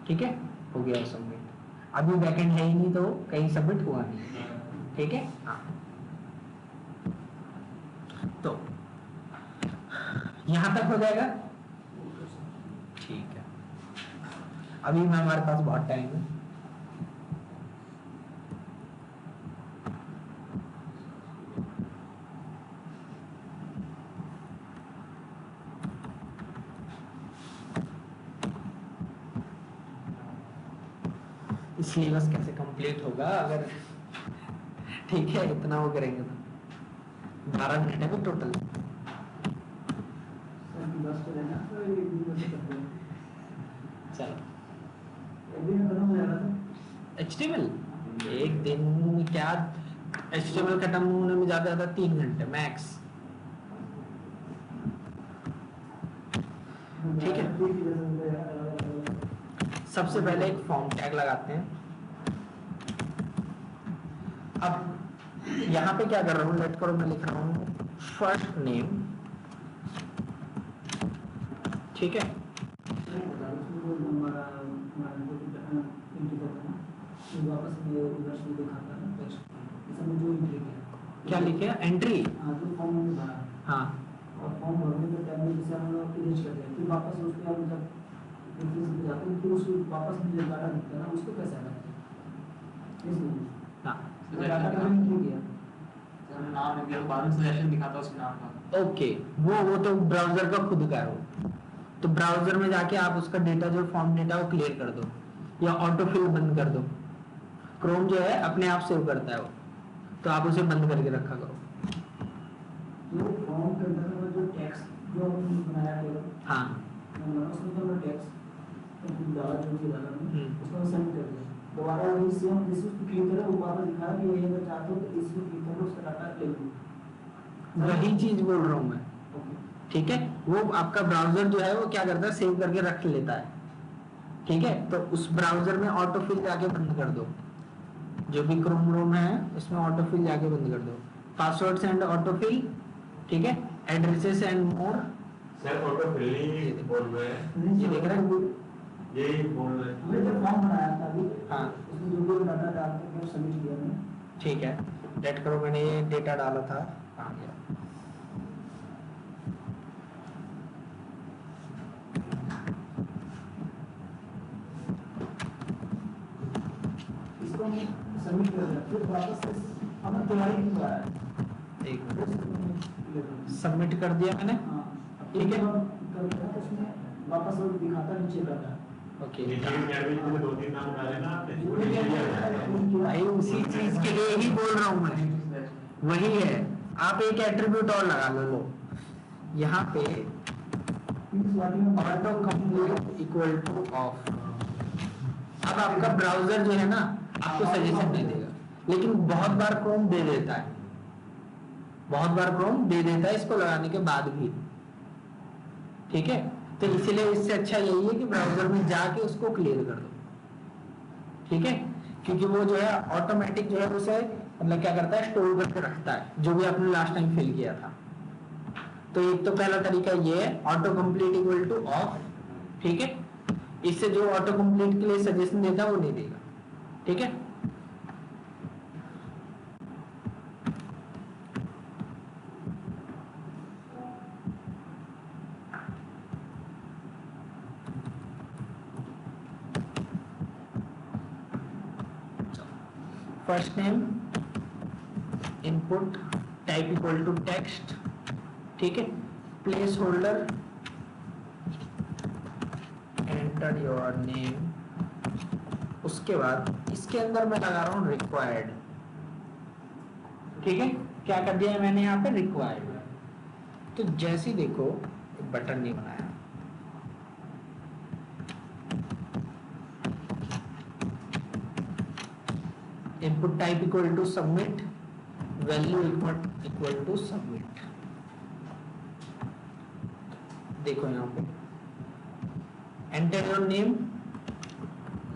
ठीक है, हो गया सबमिट। अभी बैकएंड है ही नहीं तो कहीं सबमिट हुआ नहीं, ठीक है। हाँ, तो यहां तक हो जाएगा, ठीक है। अभी में हमारे पास बहुत टाइम है, सिलेबस कैसे कंप्लीट होगा अगर, ठीक है, इतना वो करेंगे तो 12 घंटे में टोटल। चलो HTML एक दिन में क्या, HTML खत्म होने में ज्यादा ज्यादा 3 घंटे मैक्स, ठीक है। सबसे पहले एक फॉर्म टैग लगाते हैं। अब यहाँ पे क्या कर रहा हूँ, लेट करो, मैं लिख रहा हूँ फर्स्ट नेम, ठीक है। क्या लिखे, एंट्री, हाँ, और फॉर्म भरने के टाइम में जैसे हम लोग इरेज करते हैं, फिर वापस उसके बाद जब फिर जाते हैं, फिर उसको वापस मुझे डाटा दिखता है ना, उसको कैसे हटाते हैं, इसलिए हाँ, डाटा कलेक्ट नहीं किया, नाम है, बाद में सजेशन दिखाता है उसके नाम का। ओके, वो तो ब्राउजर का खुद का है वो, तो ब्राउजर में जाके आप उसका डेटा, जो फॉर्म डेटा वो क्लियर कर दो या ऑटो फिल बंद कर दो। क्रोम जो है अपने आप सेव करता है वो, तो आप उसे बंद करके रखा करो। जो फॉर्म के अंदर में जो टेक्स्ट जो हमने बनाया है, हाँ, उसमें जो टेक्स्ट डाला जो भी डाला उसको सेंड कर दिया, दोबारा वही सेम जिस पे क्लिक करें वो वापस दिखा कि ये अगर चाहते हो तो इसमें क्लिक करो, उसका डाटा ले लो, वही चीज बोल रहा हूँ मैं, ठीक है। वो आपका ब्राउजर जो है वो क्या करता है, सेव करके रख लेता है, ठीक है। तो उस ब्राउजर में ऑटो फिल जाके बंद कर दो, जो भी क्रोम है उसमें ऑटो फिल जाके बंद कर दो, पासवर्ड एंड ऑटो फिल, ठीक है, addresses and more. Sir autofilling बोल रहे हैं, ये देख रहे हैं, यही बोल रहे हैं। हमने जो फॉर्म बनाया था अभी, हाँ, उसमें जो भी डाटा डाल के सबमिट किया मैंने, ठीक है। डेट करो, मैंने ये डेटा डाला था, आ गया। इसको सबमिट कर दिया, फिर वापस से हमने तैयारी की हुआ है, एक मिनट, सबमिट कर दिया मैंने, ठीक है। उसमें वापस वो दिखाता नीचे डाटा, ओके, दो तीन नाम डाले ना आपने, भाई उसी चीज के लिए ही बोल रहा हूँ मैं, वही है। आप एक एट्रीब्यूट और लगा लो, यहाँ पे auto complete equal two of. अब आपका ब्राउजर जो है ना आपको सजेशन नहीं देगा, लेकिन बहुत बार क्रोम दे देता है, बहुत बार क्रोम दे देता है इसको लगाने के बाद भी, ठीक है। तो इसलिए इससे अच्छा यही है कि ब्राउजर में जाके उसको क्लियर कर दो, ठीक है। क्योंकि वो जो है ऑटोमेटिक जो है उसे मतलब क्या करता है, स्टोर करके रखता है जो भी आपने लास्ट टाइम फिल किया था, तो एक तो पहला तरीका ये है auto complete equal two of, ठीक है। इससे जो ऑटो कंप्लीट के लिए सजेशन देता है वो नहीं देगा, ठीक है। First name input type equal to text, ठीक है। Placeholder enter your name, उसके बाद इसके अंदर मैं लगा रहा हूं रिक्वायर्ड, ठीक है। क्या कर दिया है मैंने यहाँ पे रिक्वायर्ड। तो जैसे ही देखो एक बटन नहीं बनाया, input type equal to submit, value equal to submit. देखो यहाँ पे एंटर योर नेम,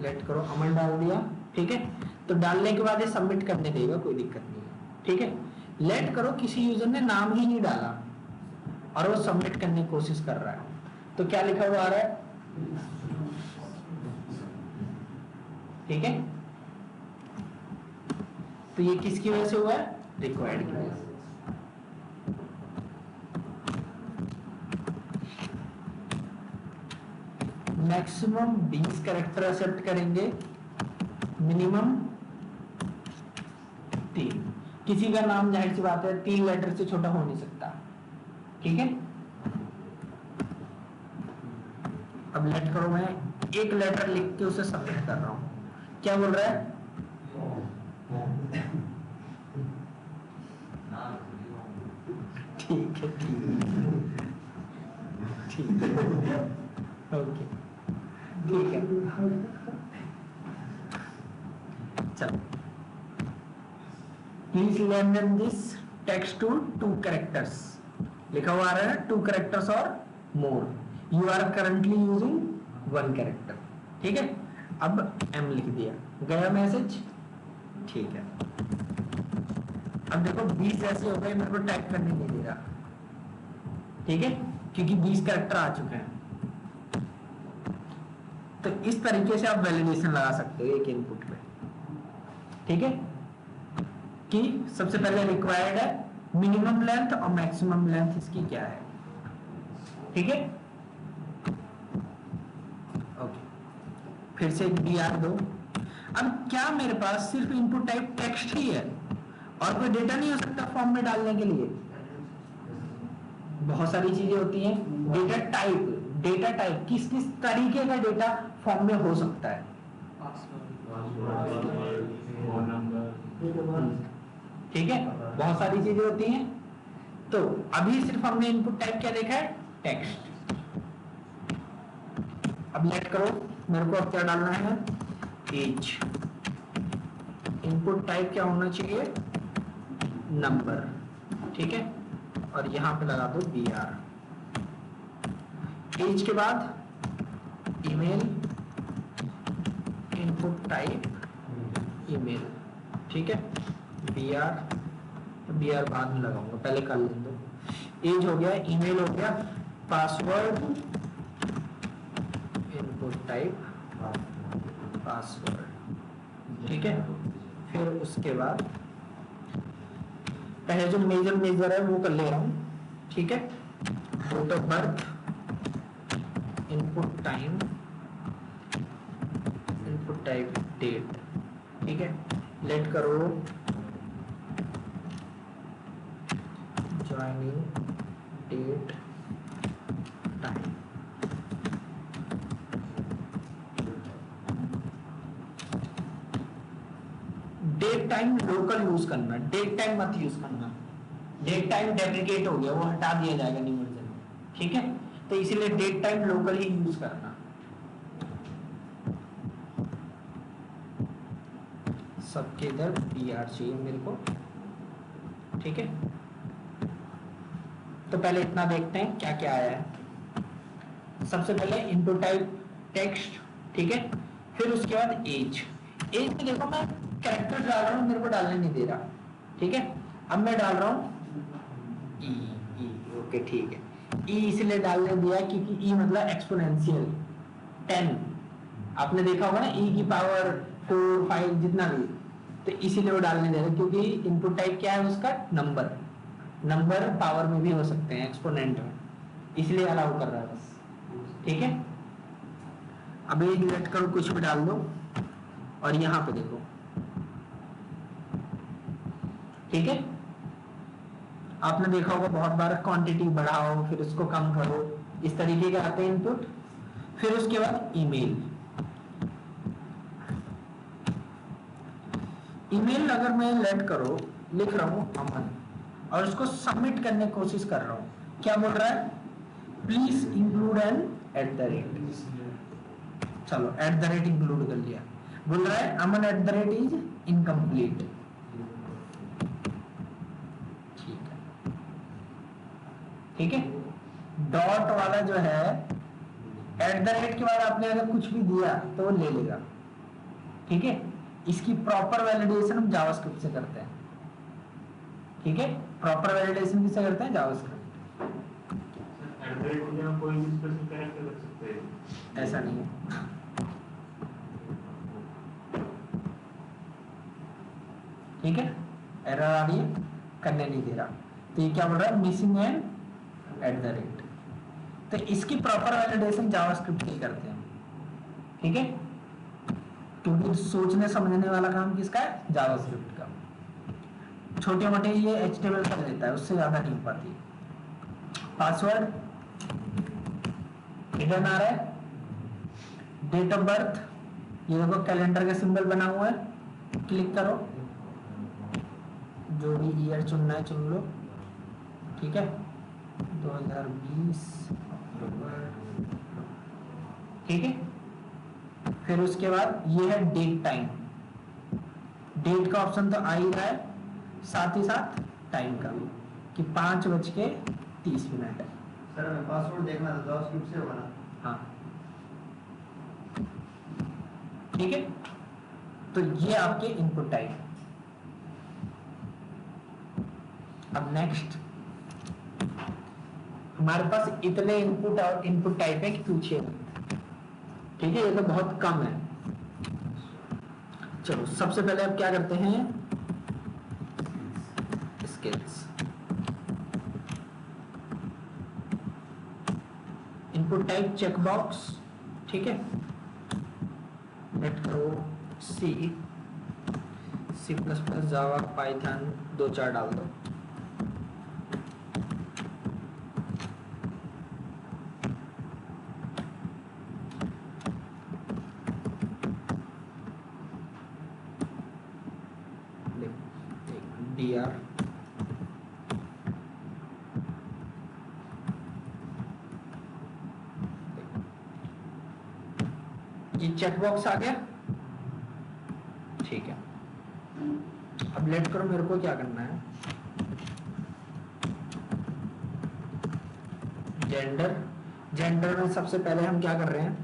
लेट करो अमन डाल दिया, ठीक है। तो डालने के बाद ये सबमिट करने देगा, कोई दिक्कत नहीं है, ठीक है। लेट करो किसी यूजर ने नाम ही नहीं डाला और वो सबमिट करने की कोशिश कर रहा है, तो क्या लिखा हुआ आ रहा है, ठीक है। तो ये किसकी वजह से हुआ है, रिक्वायर्ड की वजह से। मैक्सिमम 20 कैरेक्टर एक्सेप्ट करेंगे, मिनिमम 3। किसी का नाम जाहिर सी बात है 3 लेटर से छोटा हो नहीं सकता, ठीक है। अब लेट करो, मैं एक लेटर लिख के उसे सबमिट कर रहा हूं, क्या बोल रहा है, ठीक है ठीक है ओके ठीक है। चलो, please lengthen this text to 2 characters, लिखा हुआ आ रहा है 2 कैरेक्टर्स और more, you are currently using 1 character, ठीक है। अब एम लिख दिया, गया मैसेज, ठीक है। अब देखो 20 ऐसे हो गए, मेरे को टाइप करने नहीं दे रहा, ठीक है, क्योंकि 20 कैरेक्टर आ चुके हैं। तो इस तरीके से आप वैलिडेशन लगा सकते हो एक इनपुट पे, ठीक है, कि सबसे पहले रिक्वायर्ड है, मिनिमम लेंथ और मैक्सिमम लेंथ इसकी क्या है, ठीक है। ओके, फिर से BR दो। अब क्या मेरे पास सिर्फ इनपुट टाइप टेक्स्ट ही है और कोई डेटा नहीं हो सकता फॉर्म में डालने के लिए? बहुत सारी चीजें होती हैं। डेटा टाइप किस किस तरीके का डेटा फॉर्म में हो सकता है? ठीक है, बहुत सारी चीजें होती हैं। तो अभी सिर्फ हमने इनपुट टाइप क्या देखा है? टेक्स्ट। अब लेट करो, मेरे को अब क्या डालना है? एज। इनपुट टाइप क्या होना चाहिए? नंबर, ठीक है, और यहां पे लगा दो BR। एज के बाद ईमेल, इनपुट टाइप ईमेल, ठीक है, BR बाद में लगाऊंगा, पहले कर लें दो। एज हो गया, ईमेल हो गया, पासवर्ड, इनपुट टाइप पासवर्ड, ठीक है। फिर उसके बाद पहले जो मेजर है वो कर ले रहा हूं, ठीक है। Date of birth, input time, input type date, ठीक है। लेट करो, joining date time, date time local use करना, डेट टाइम मत यूज करना। डेट टाइम डेप्रिकेट हो गया, वो हटा दिया जाएगा न्यू वर्जन में, ठीक है। तो इसीलिए डेट टाइम लोकल ही यूज करना। सबके इधर BR चाहिए मेरे को, ठीक है। तो पहले इतना देखते हैं क्या क्या आया है। सबसे पहले इनपुट टाइप टेक्स्ट, ठीक है। फिर उसके बाद एज। एज में देखो मैं कैरेक्टर डाल रहा हूँ, मेरे को डालने नहीं दे रहा, ठीक है। अब मैं डाल रहा हूँ ई, ओके ठीक है। ई इसलिए डालने दिया क्योंकि ई मतलब एक्सपोनेंशियल 10, आपने देखा होगा ना ई की पावर 4 5 जितना भी, तो इसीलिए वो डालने दे रहे क्योंकि इनपुट टाइप क्या है उसका, नंबर। नंबर पावर में भी हो सकते हैं, एक्सपोनेंट में, इसलिए अलाउ कर रहा है बस। ठीक है, अब ये डिलीट करो, कुछ भी डाल दो और यहाँ पे देखो। ठीक है, आपने देखा होगा बहुत बार क्वांटिटी बढ़ाओ फिर उसको कम करो, इस तरीके के आते हैं इनपुट। फिर उसके बाद ईमेल। ईमेल अगर मैं लेट करो, लिख रहा हूं अमन और उसको सबमिट करने की कोशिश कर रहा हूं, क्या बोल रहा है, प्लीज इंक्लूड एन @ चलो @ इंक्लूड कर लिया। बोल रहा है अमन @ इज इनकम्प्लीट। ठीक है, डॉट वाला जो है @ के बाद आपने अगर कुछ भी दिया तो वो ले लेगा। ठीक है, इसकी प्रॉपर वैलिडेशन हम जावास्क्रिप्ट से करते हैं। ठीक है, प्रॉपर वैलिडेशन किससे करते हैं, जावास्क्रिप्ट। कोई भी स्पेशल कैरेक्टर रख सकते हैं, ऐसा नहीं है। ठीक है, एरर आ रही है, करने नहीं दे रहा, तो ये क्या बोल रहा है, मिसिंग एन @। तो इसकी प्रॉपर वैलिडेशन जावास्क्रिप्ट ही करते हैं। ठीक है, क्योंकि सोचने समझने वाला काम किसका है, जावास्क्रिप्ट का। छोटे मोटे ये HTML कर देता है, उससे ज्यादा नहीं हो पाती। पासवर्ड हिडन आ रहा है, डेट ऑफ बर्थ ये देखो कैलेंडर का सिंबल बना हुआ है, क्लिक करो, जो भी ईयर चुनना है चुन लो। ठीक है, 2020 अक्टूबर। ठीक है, फिर उसके बाद ये है डेट टाइम। डेट का ऑप्शन तो आ ही रहा है, साथ ही साथ टाइम का कि 5:30 है। सर मैं पासवर्ड देखना था, जावास्क्रिप्ट से होगा ना? हाँ ठीक है, तो ये आपके इनपुट टाइप। अब नेक्स्ट हमारे पास इतने इनपुट और इनपुट टाइप है कि पूछिए। ठीक है, ये तो बहुत कम है। चलो सबसे पहले अब क्या करते हैं, स्किल्स। Input type checkbox. ठीक है, नेट करो C++, जावा, पाइथन 2-4 डाल दो। DR ये चेकबॉक्स आ गया। ठीक है, अब लेट करो, मेरे को क्या करना है, जेंडर में सबसे पहले हम क्या कर रहे हैं,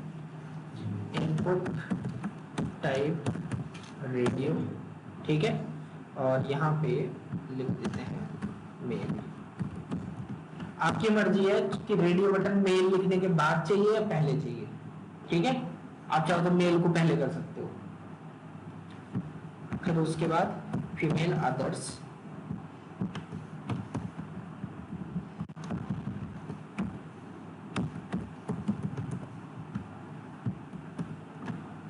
इनपुट टाइप रेडियो। ठीक है, और यहाँ पे लिख देते हैं मेल। आपकी मर्जी है कि रेडियो बटन मेल लिखने के बाद चाहिए या पहले चाहिए। ठीक है, आप चाहो तो मेल को पहले कर सकते हो। फिर उसके बाद फीमेल अदर्स।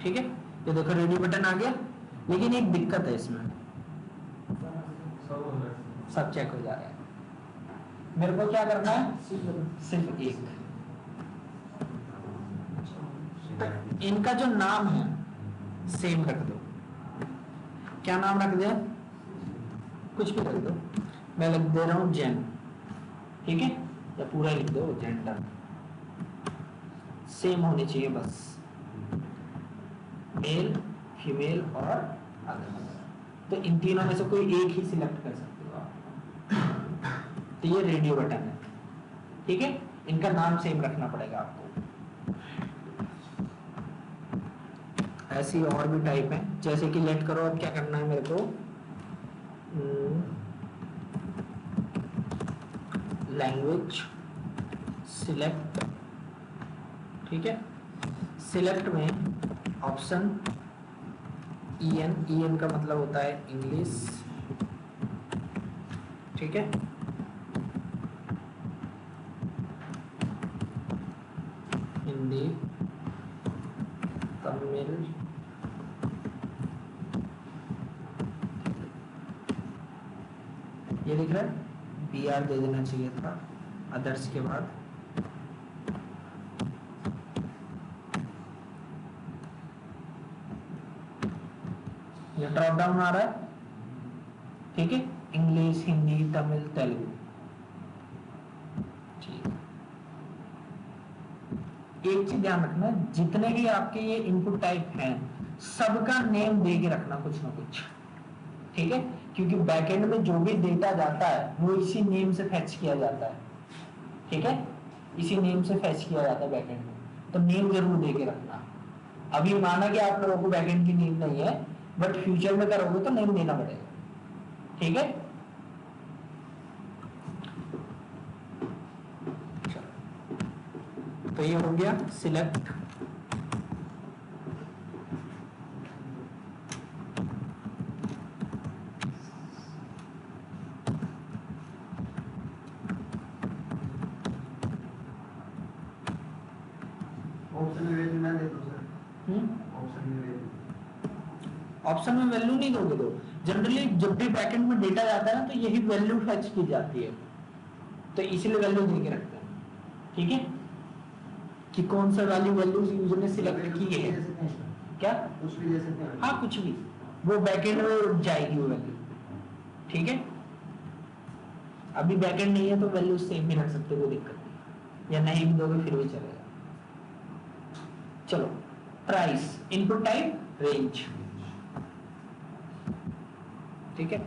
ठीक है, ये देखो रेडियो बटन आ गया, लेकिन एक दिक्कत है इसमें, सब चेक हो जा रहा है। मेरे को क्या करना है, सिर्फ एक। इनका जो नाम है सेम रख दो। क्या नाम रख दे, कुछ भी रख दो। मैं लिख दे रहा हूं जेन। ठीक है, या पूरा लिख दो जेंडर। सेम होनी चाहिए बस, मेल, फीमेल और अदर। तो इन तीनों में से कोई एक ही सिलेक्ट कर सकते हो आप। तो ये रेडियो बटन है। ठीक है, इनका नाम सेम रखना पड़ेगा आपको। ऐसी और भी टाइप है, जैसे कि लेट करो, अब क्या करना है मेरे को, लैंग्वेज सिलेक्ट, ठीक है। सिलेक्ट में ऑप्शन EN का मतलब होता है इंग्लिश, ठीक है। हिंदी, तमिल, ये दिख रहा है, BR दे देना चाहिए था अदर्स के बाद। ये ड्रॉप डाउन आ रहा है, ठीक है। इंग्लिश, हिंदी, तमिल, तेलुगु, ठीक। एक चीज ध्यान रखना, जितने भी आपके ये इनपुट टाइप हैं सबका नेम दे के रखना कुछ ना कुछ, ठीक है। क्योंकि बैकएंड में जो भी डेटा जाता है वो इसी नेम से फेच किया जाता है, ठीक है। इसी नेम से फेच किया जाता है बैकएंड में, तो नेम जरूर दे के रखना। अभी माना कि आप लोगों को बैकएंड की नीड नहीं है, बट फ्यूचर में करोगे तो नेम देना पड़ेगा, ठीक है। तो ये हो गया सिलेक्ट। ऑप्शन में वैल्यू ना दे दो सर, ऑप्शन में वैल्यू, ऑप्शन में वैल्यू नहीं दोगे तो जनरली जब भी बैकएंड में डेटा जाता है ना तो यही वैल्यू फेच की जाती है, तो इसलिए वैल्यू दे के रखते हैं, ठीक है। कि कौन सा वैल्यू यूजर ने सिलेक्ट की है, क्या कुछ भी दे सकते हैं। हाँ कुछ भी, वो बैकएंड में जाएगी वो वैल्यू, ठीक है। अभी बैकएंड नहीं है तो वैल्यू सेम भी रख सकते, कोई दिक्कत नहीं, या नहीं भी दोगे फिर भी चलेगा। चलो प्राइस, इनपुट टाइप रेंज, ठीक है।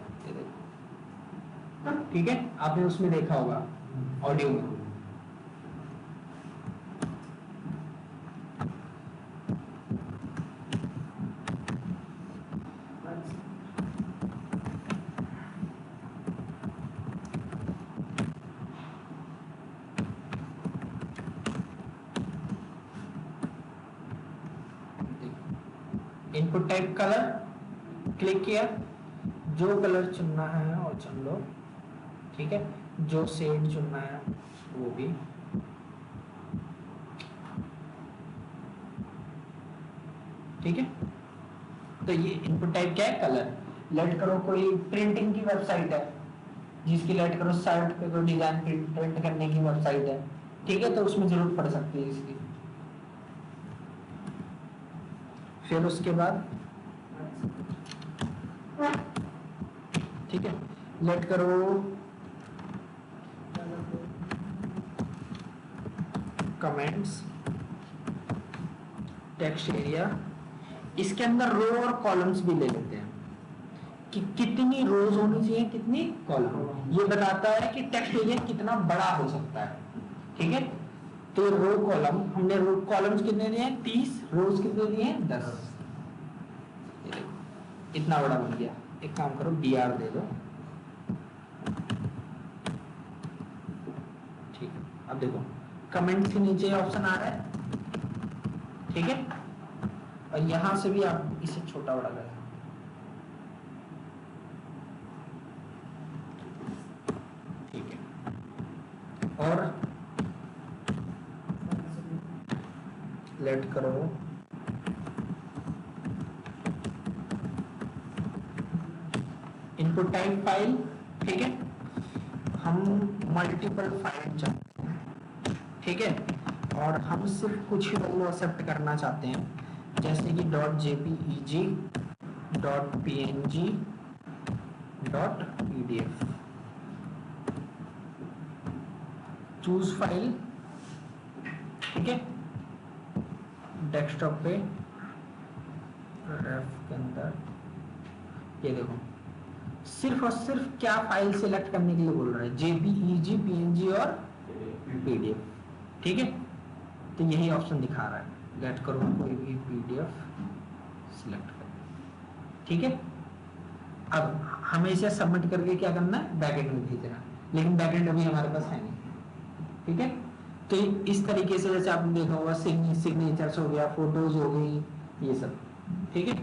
ठीक है, आपने उसमें देखा होगा ऑडियो में। इनपुट टाइप कलर, क्लिक किया, जो कलर चुनना है और चुन लो, ठीक है। जो शेड चुनना है वो भी, ठीक है। तो ये इनपुट टाइप क्या है, कलर। लेट करो कोई प्रिंटिंग की वेबसाइट है जिसकी लेट करो शर्ट पे कोई डिजाइन प्रिंट करने की वेबसाइट है, ठीक है, तो उसमें जरूरत पड़ सकती है इसकी। फिर उसके बाद ठीक है, लेट करो कमेंट्स, टेक्स्ट एरिया, इसके अंदर रो और कॉलम्स भी ले लेते हैं कि कितनी रोज होनी चाहिए, कितनी कॉलम। ये बताता है कि टेक्स्ट एरिया कितना बड़ा हो सकता है, ठीक है। तो रो कॉलम, हमने रो कॉलम्स कितने दिए हैं 30, रोज कितने दिए हैं 10, इतना बड़ा बन गया। एक काम करो BR दे दो, ठीक है। अब देखो कमेंट के नीचे ऑप्शन आ रहा है, ठीक है, और यहां से भी आप इसे छोटा बड़ा कर, ठीक है। और लेट करो इनपुट टाइप फाइल, ठीक है। हम मल्टीपल फाइल चाहते हैं, ठीक है, और हम सिर्फ कुछ ही वैल्यू एक्सेप्ट करना चाहते हैं, जैसे कि .jpeg, .png, .pdf। Choose file, ठीक है, डेस्कटॉप पे रेफ के अंदर, ये देखो सिर्फ और सिर्फ क्या फाइल सिलेक्ट करने के लिए बोल रहा है, JPEG, PNG और PDF, ठीक है। तो यही ऑप्शन दिखा रहा है, लेट करो कोई भी PDF सिलेक्ट कर, ठीक है। अब हमें इसे सबमिट करके क्या करना है, बैकएंड में भेजना, लेकिन बैकएंड अभी हमारे पास है नहीं, ठीक है। तो इस तरीके से जैसे आपने देखा होगा सिग्नेचर्स हो गया, फोटोज हो गई, ये सब, ठीक है।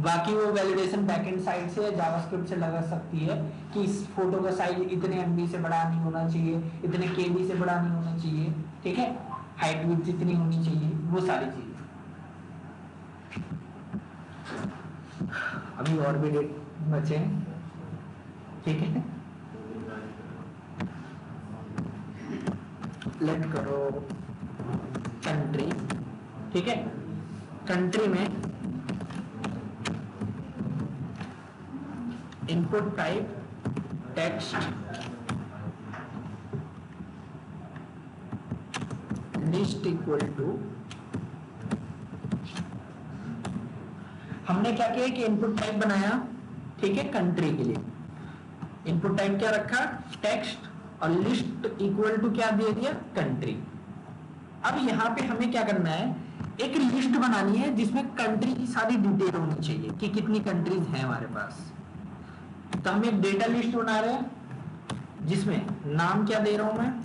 बाकी वो वैलिडेशन बैकएंड साइड से जावास्क्रिप्ट से लगा सकती है कि इस फोटो का साइज इतने एमबी से बड़ा नहीं होना चाहिए, इतने केबी से बड़ा नहीं होना चाहिए, ठीक है, हाइट विड्थ जितनी होनी चाहिए, वो सारी चीजें। अभी और भी डेट बचे हैं, ठीक है। लेट करो कंट्री, ठीक है। कंट्री में input type text, list equal to, हमने क्या किया कि इनपुट टाइप बनाया, ठीक है, कंट्री के लिए इनपुट टाइप क्या रखा, टेक्स्ट, और लिस्ट इक्वल टू क्या दे दिया, कंट्री। अब यहाँ पे हमें क्या करना है, एक लिस्ट बनानी है जिसमें कंट्री की सारी डिटेल होनी चाहिए कि कितनी कंट्रीज हैं हमारे पास। तो हम एक डेटा लिस्ट बना रहे हैं जिसमें नाम क्या दे रहा हूं मैं,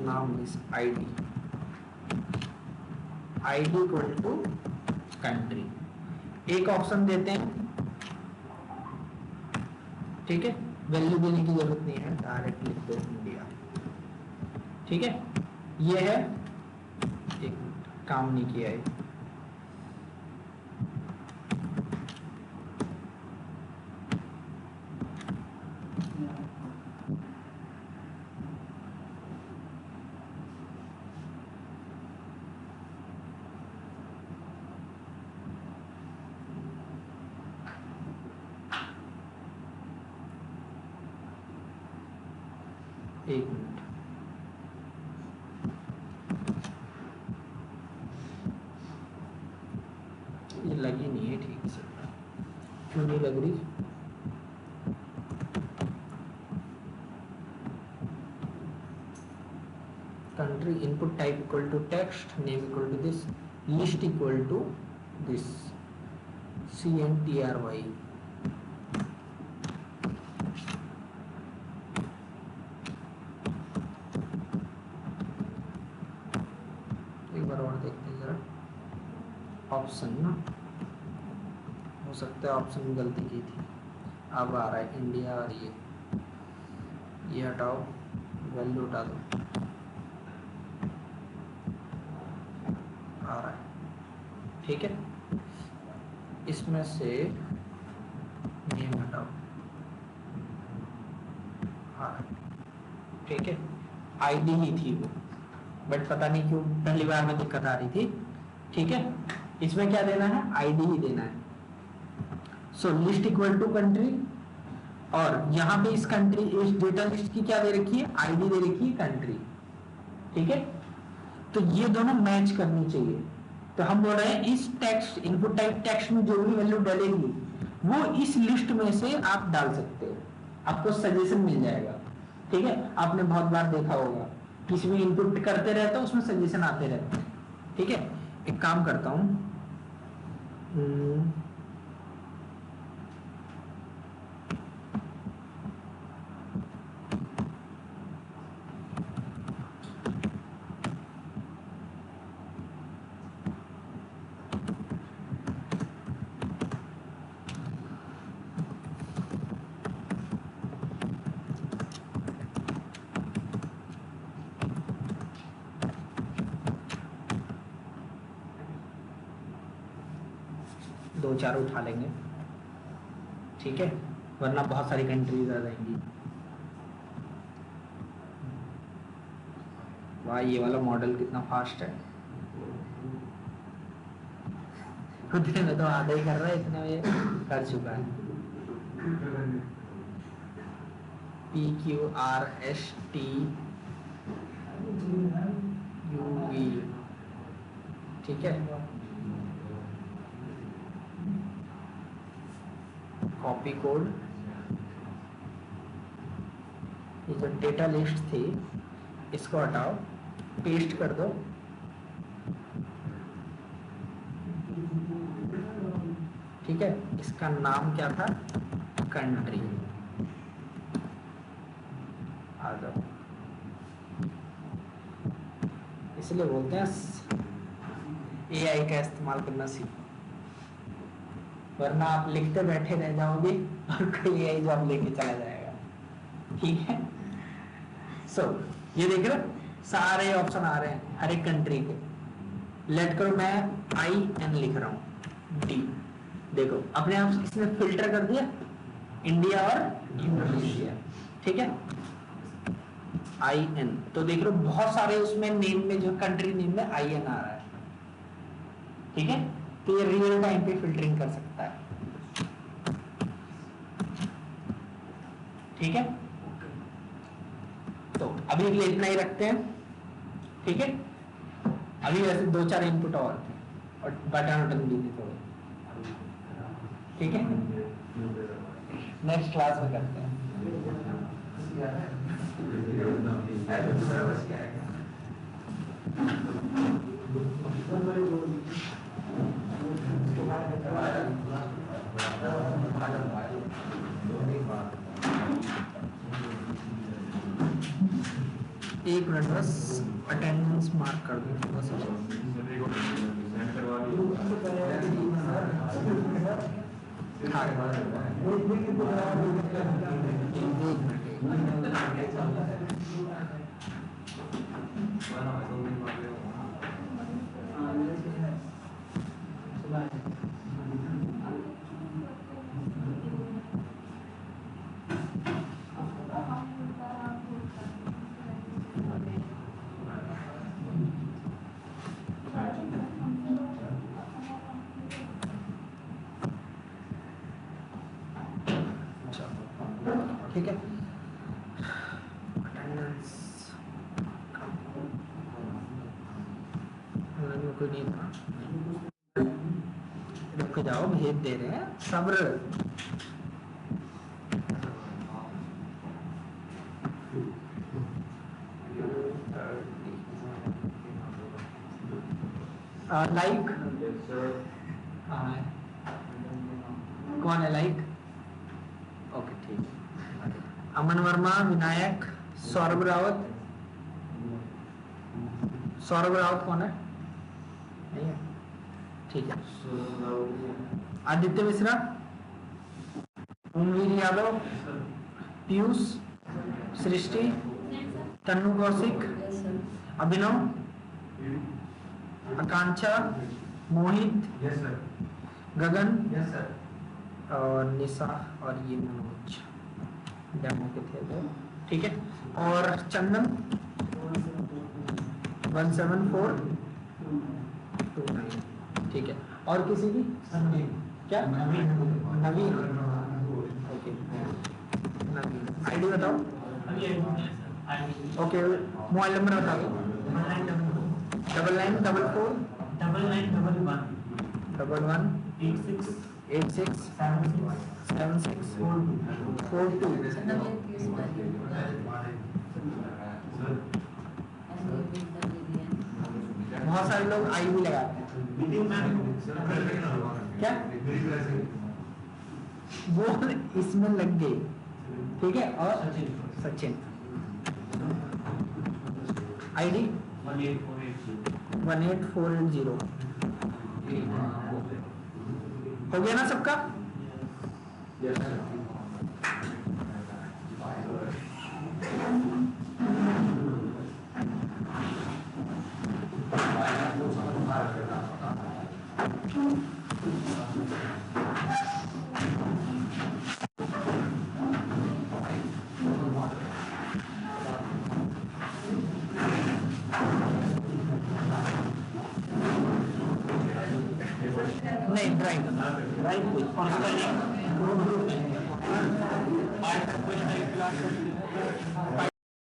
नाम is ID, ID equal to country. एक ऑप्शन देते हैं, ठीक है, वैल्यू देने की जरूरत नहीं है, डायरेक्ट लिख दो इंडिया, ठीक है। ये है, एक काम नहीं किया है, एक मिनट, ये लगी नहीं है ठीक से, क्यों नहीं लग रही, country input type equal to text, name equal to this, list equal to this, CNTRY, option ना, हो सकता है ऑप्शन में गलती की थी। अब आ रहा है इंडिया, और ये हटाओ, वैल्यू हटा दो, आ रहा है, ठीक है। इसमें से नेम हटाओ, आ रहा है, ठीक है। आईडी ही थी वो, बट पता नहीं क्यों पहली बार में दिक्कत आ रही थी, ठीक है। इसमें क्या देना है, आईडी ही देना है। सो लिस्ट इक्वल टू कंट्री, और यहाँ पे इस कंट्री, इस डेटा लिस्ट की क्या दे रखी है, आईडी दे रखी है कंट्री, ठीक है। तो ये दोनों मैच करनी चाहिए। तो हम बोल रहे हैं इस टेक्स्ट, इनपुट टाइप टेक्स्ट में जो भी वैल्यू डालेगी वो इस लिस्ट में से आप डाल सकते हो, आपको सजेशन मिल जाएगा, ठीक है। आपने बहुत बार देखा होगा, किसी भी इनपुट करते रहते हो उसमें सजेशन आते रहते हैं, ठीक है। एक काम करता हूं, दो चार उठा लेंगे, ठीक है, वरना बहुत सारी कंट्रीज आ जाएंगी। वाह, ये वाला मॉडल कितना फास्ट है, उतने में तो आधा ही कर रहा है, इतने में कर चुका है। PQRSTUV, ठीक है। कॉपी कोड, ये जो डेटा लिस्ट थी इसको हटाओ, पेस्ट कर दो, ठीक है। इसका नाम क्या था, कंट्री, आ जाओ, इसलिए बोलते हैं एआई का इस्तेमाल करना सीखो, वरना आप लिखते बैठे रह जाओगे और कोई एआई जॉब लेके चला जाएगा। ठीक है, सो ये देख रहे हो सारे ऑप्शन आ रहे हैं हर एक कंट्री के। लेट करो मैं IN लिख रहा हूँ, D, देखो अपने आप इसने फिल्टर कर दिया इंडिया और इंडोनेशिया। ठीक है, IN, तो देख लो बहुत सारे उसमें नेम में, जो कंट्री नेम में IN आ रहा है। ठीक है, तो ये रियल टाइम पे फिल्टरिंग कर सकता है। ठीक है, तो अभी के लिए इतना ही रखते हैं। ठीक है, अभी वैसे 2-4 इनपुट और बटन भी थे थोड़े। ठीक है, नेक्स्ट क्लास में करते हैं। एक मिनट बस, अटेंडेंस मार्क कर दो थोड़ा सा। ठीक है, अटेंडेंस कोई नहीं था, रुक जाओ, भेज दे रहे हैं, सब्र। लाइक कौन है लाइक? ओके ठीक है, अमन वर्मा, विनायक, सौरभ रावत। सौरभ रावत कौन है? नहीं है, ठीक है। आदित्य मिश्रा, ओमवीर यादव, पीयूष, सृष्टि, तन्नू कौशिक, अभिनव, आकांक्षा, मोहित, गगन, और निशा, और ये मनोज डेमो के थे तो। ठीक है, और चंदन 17429। ठीक है, और किसी की? क्या? नवीन। ओके, नवीन। आईडी बताओ। ओके, मोबाइल नंबर बता दो। 9944 11 86 76 42। बहुत सारे लोग आई भी लगाते हैं। क्या वो इसमें लग गई? ठीक है, और सचिन आईडी 18480। हो गया ना सबका? नहीं, ड्राइव और उसका लिंक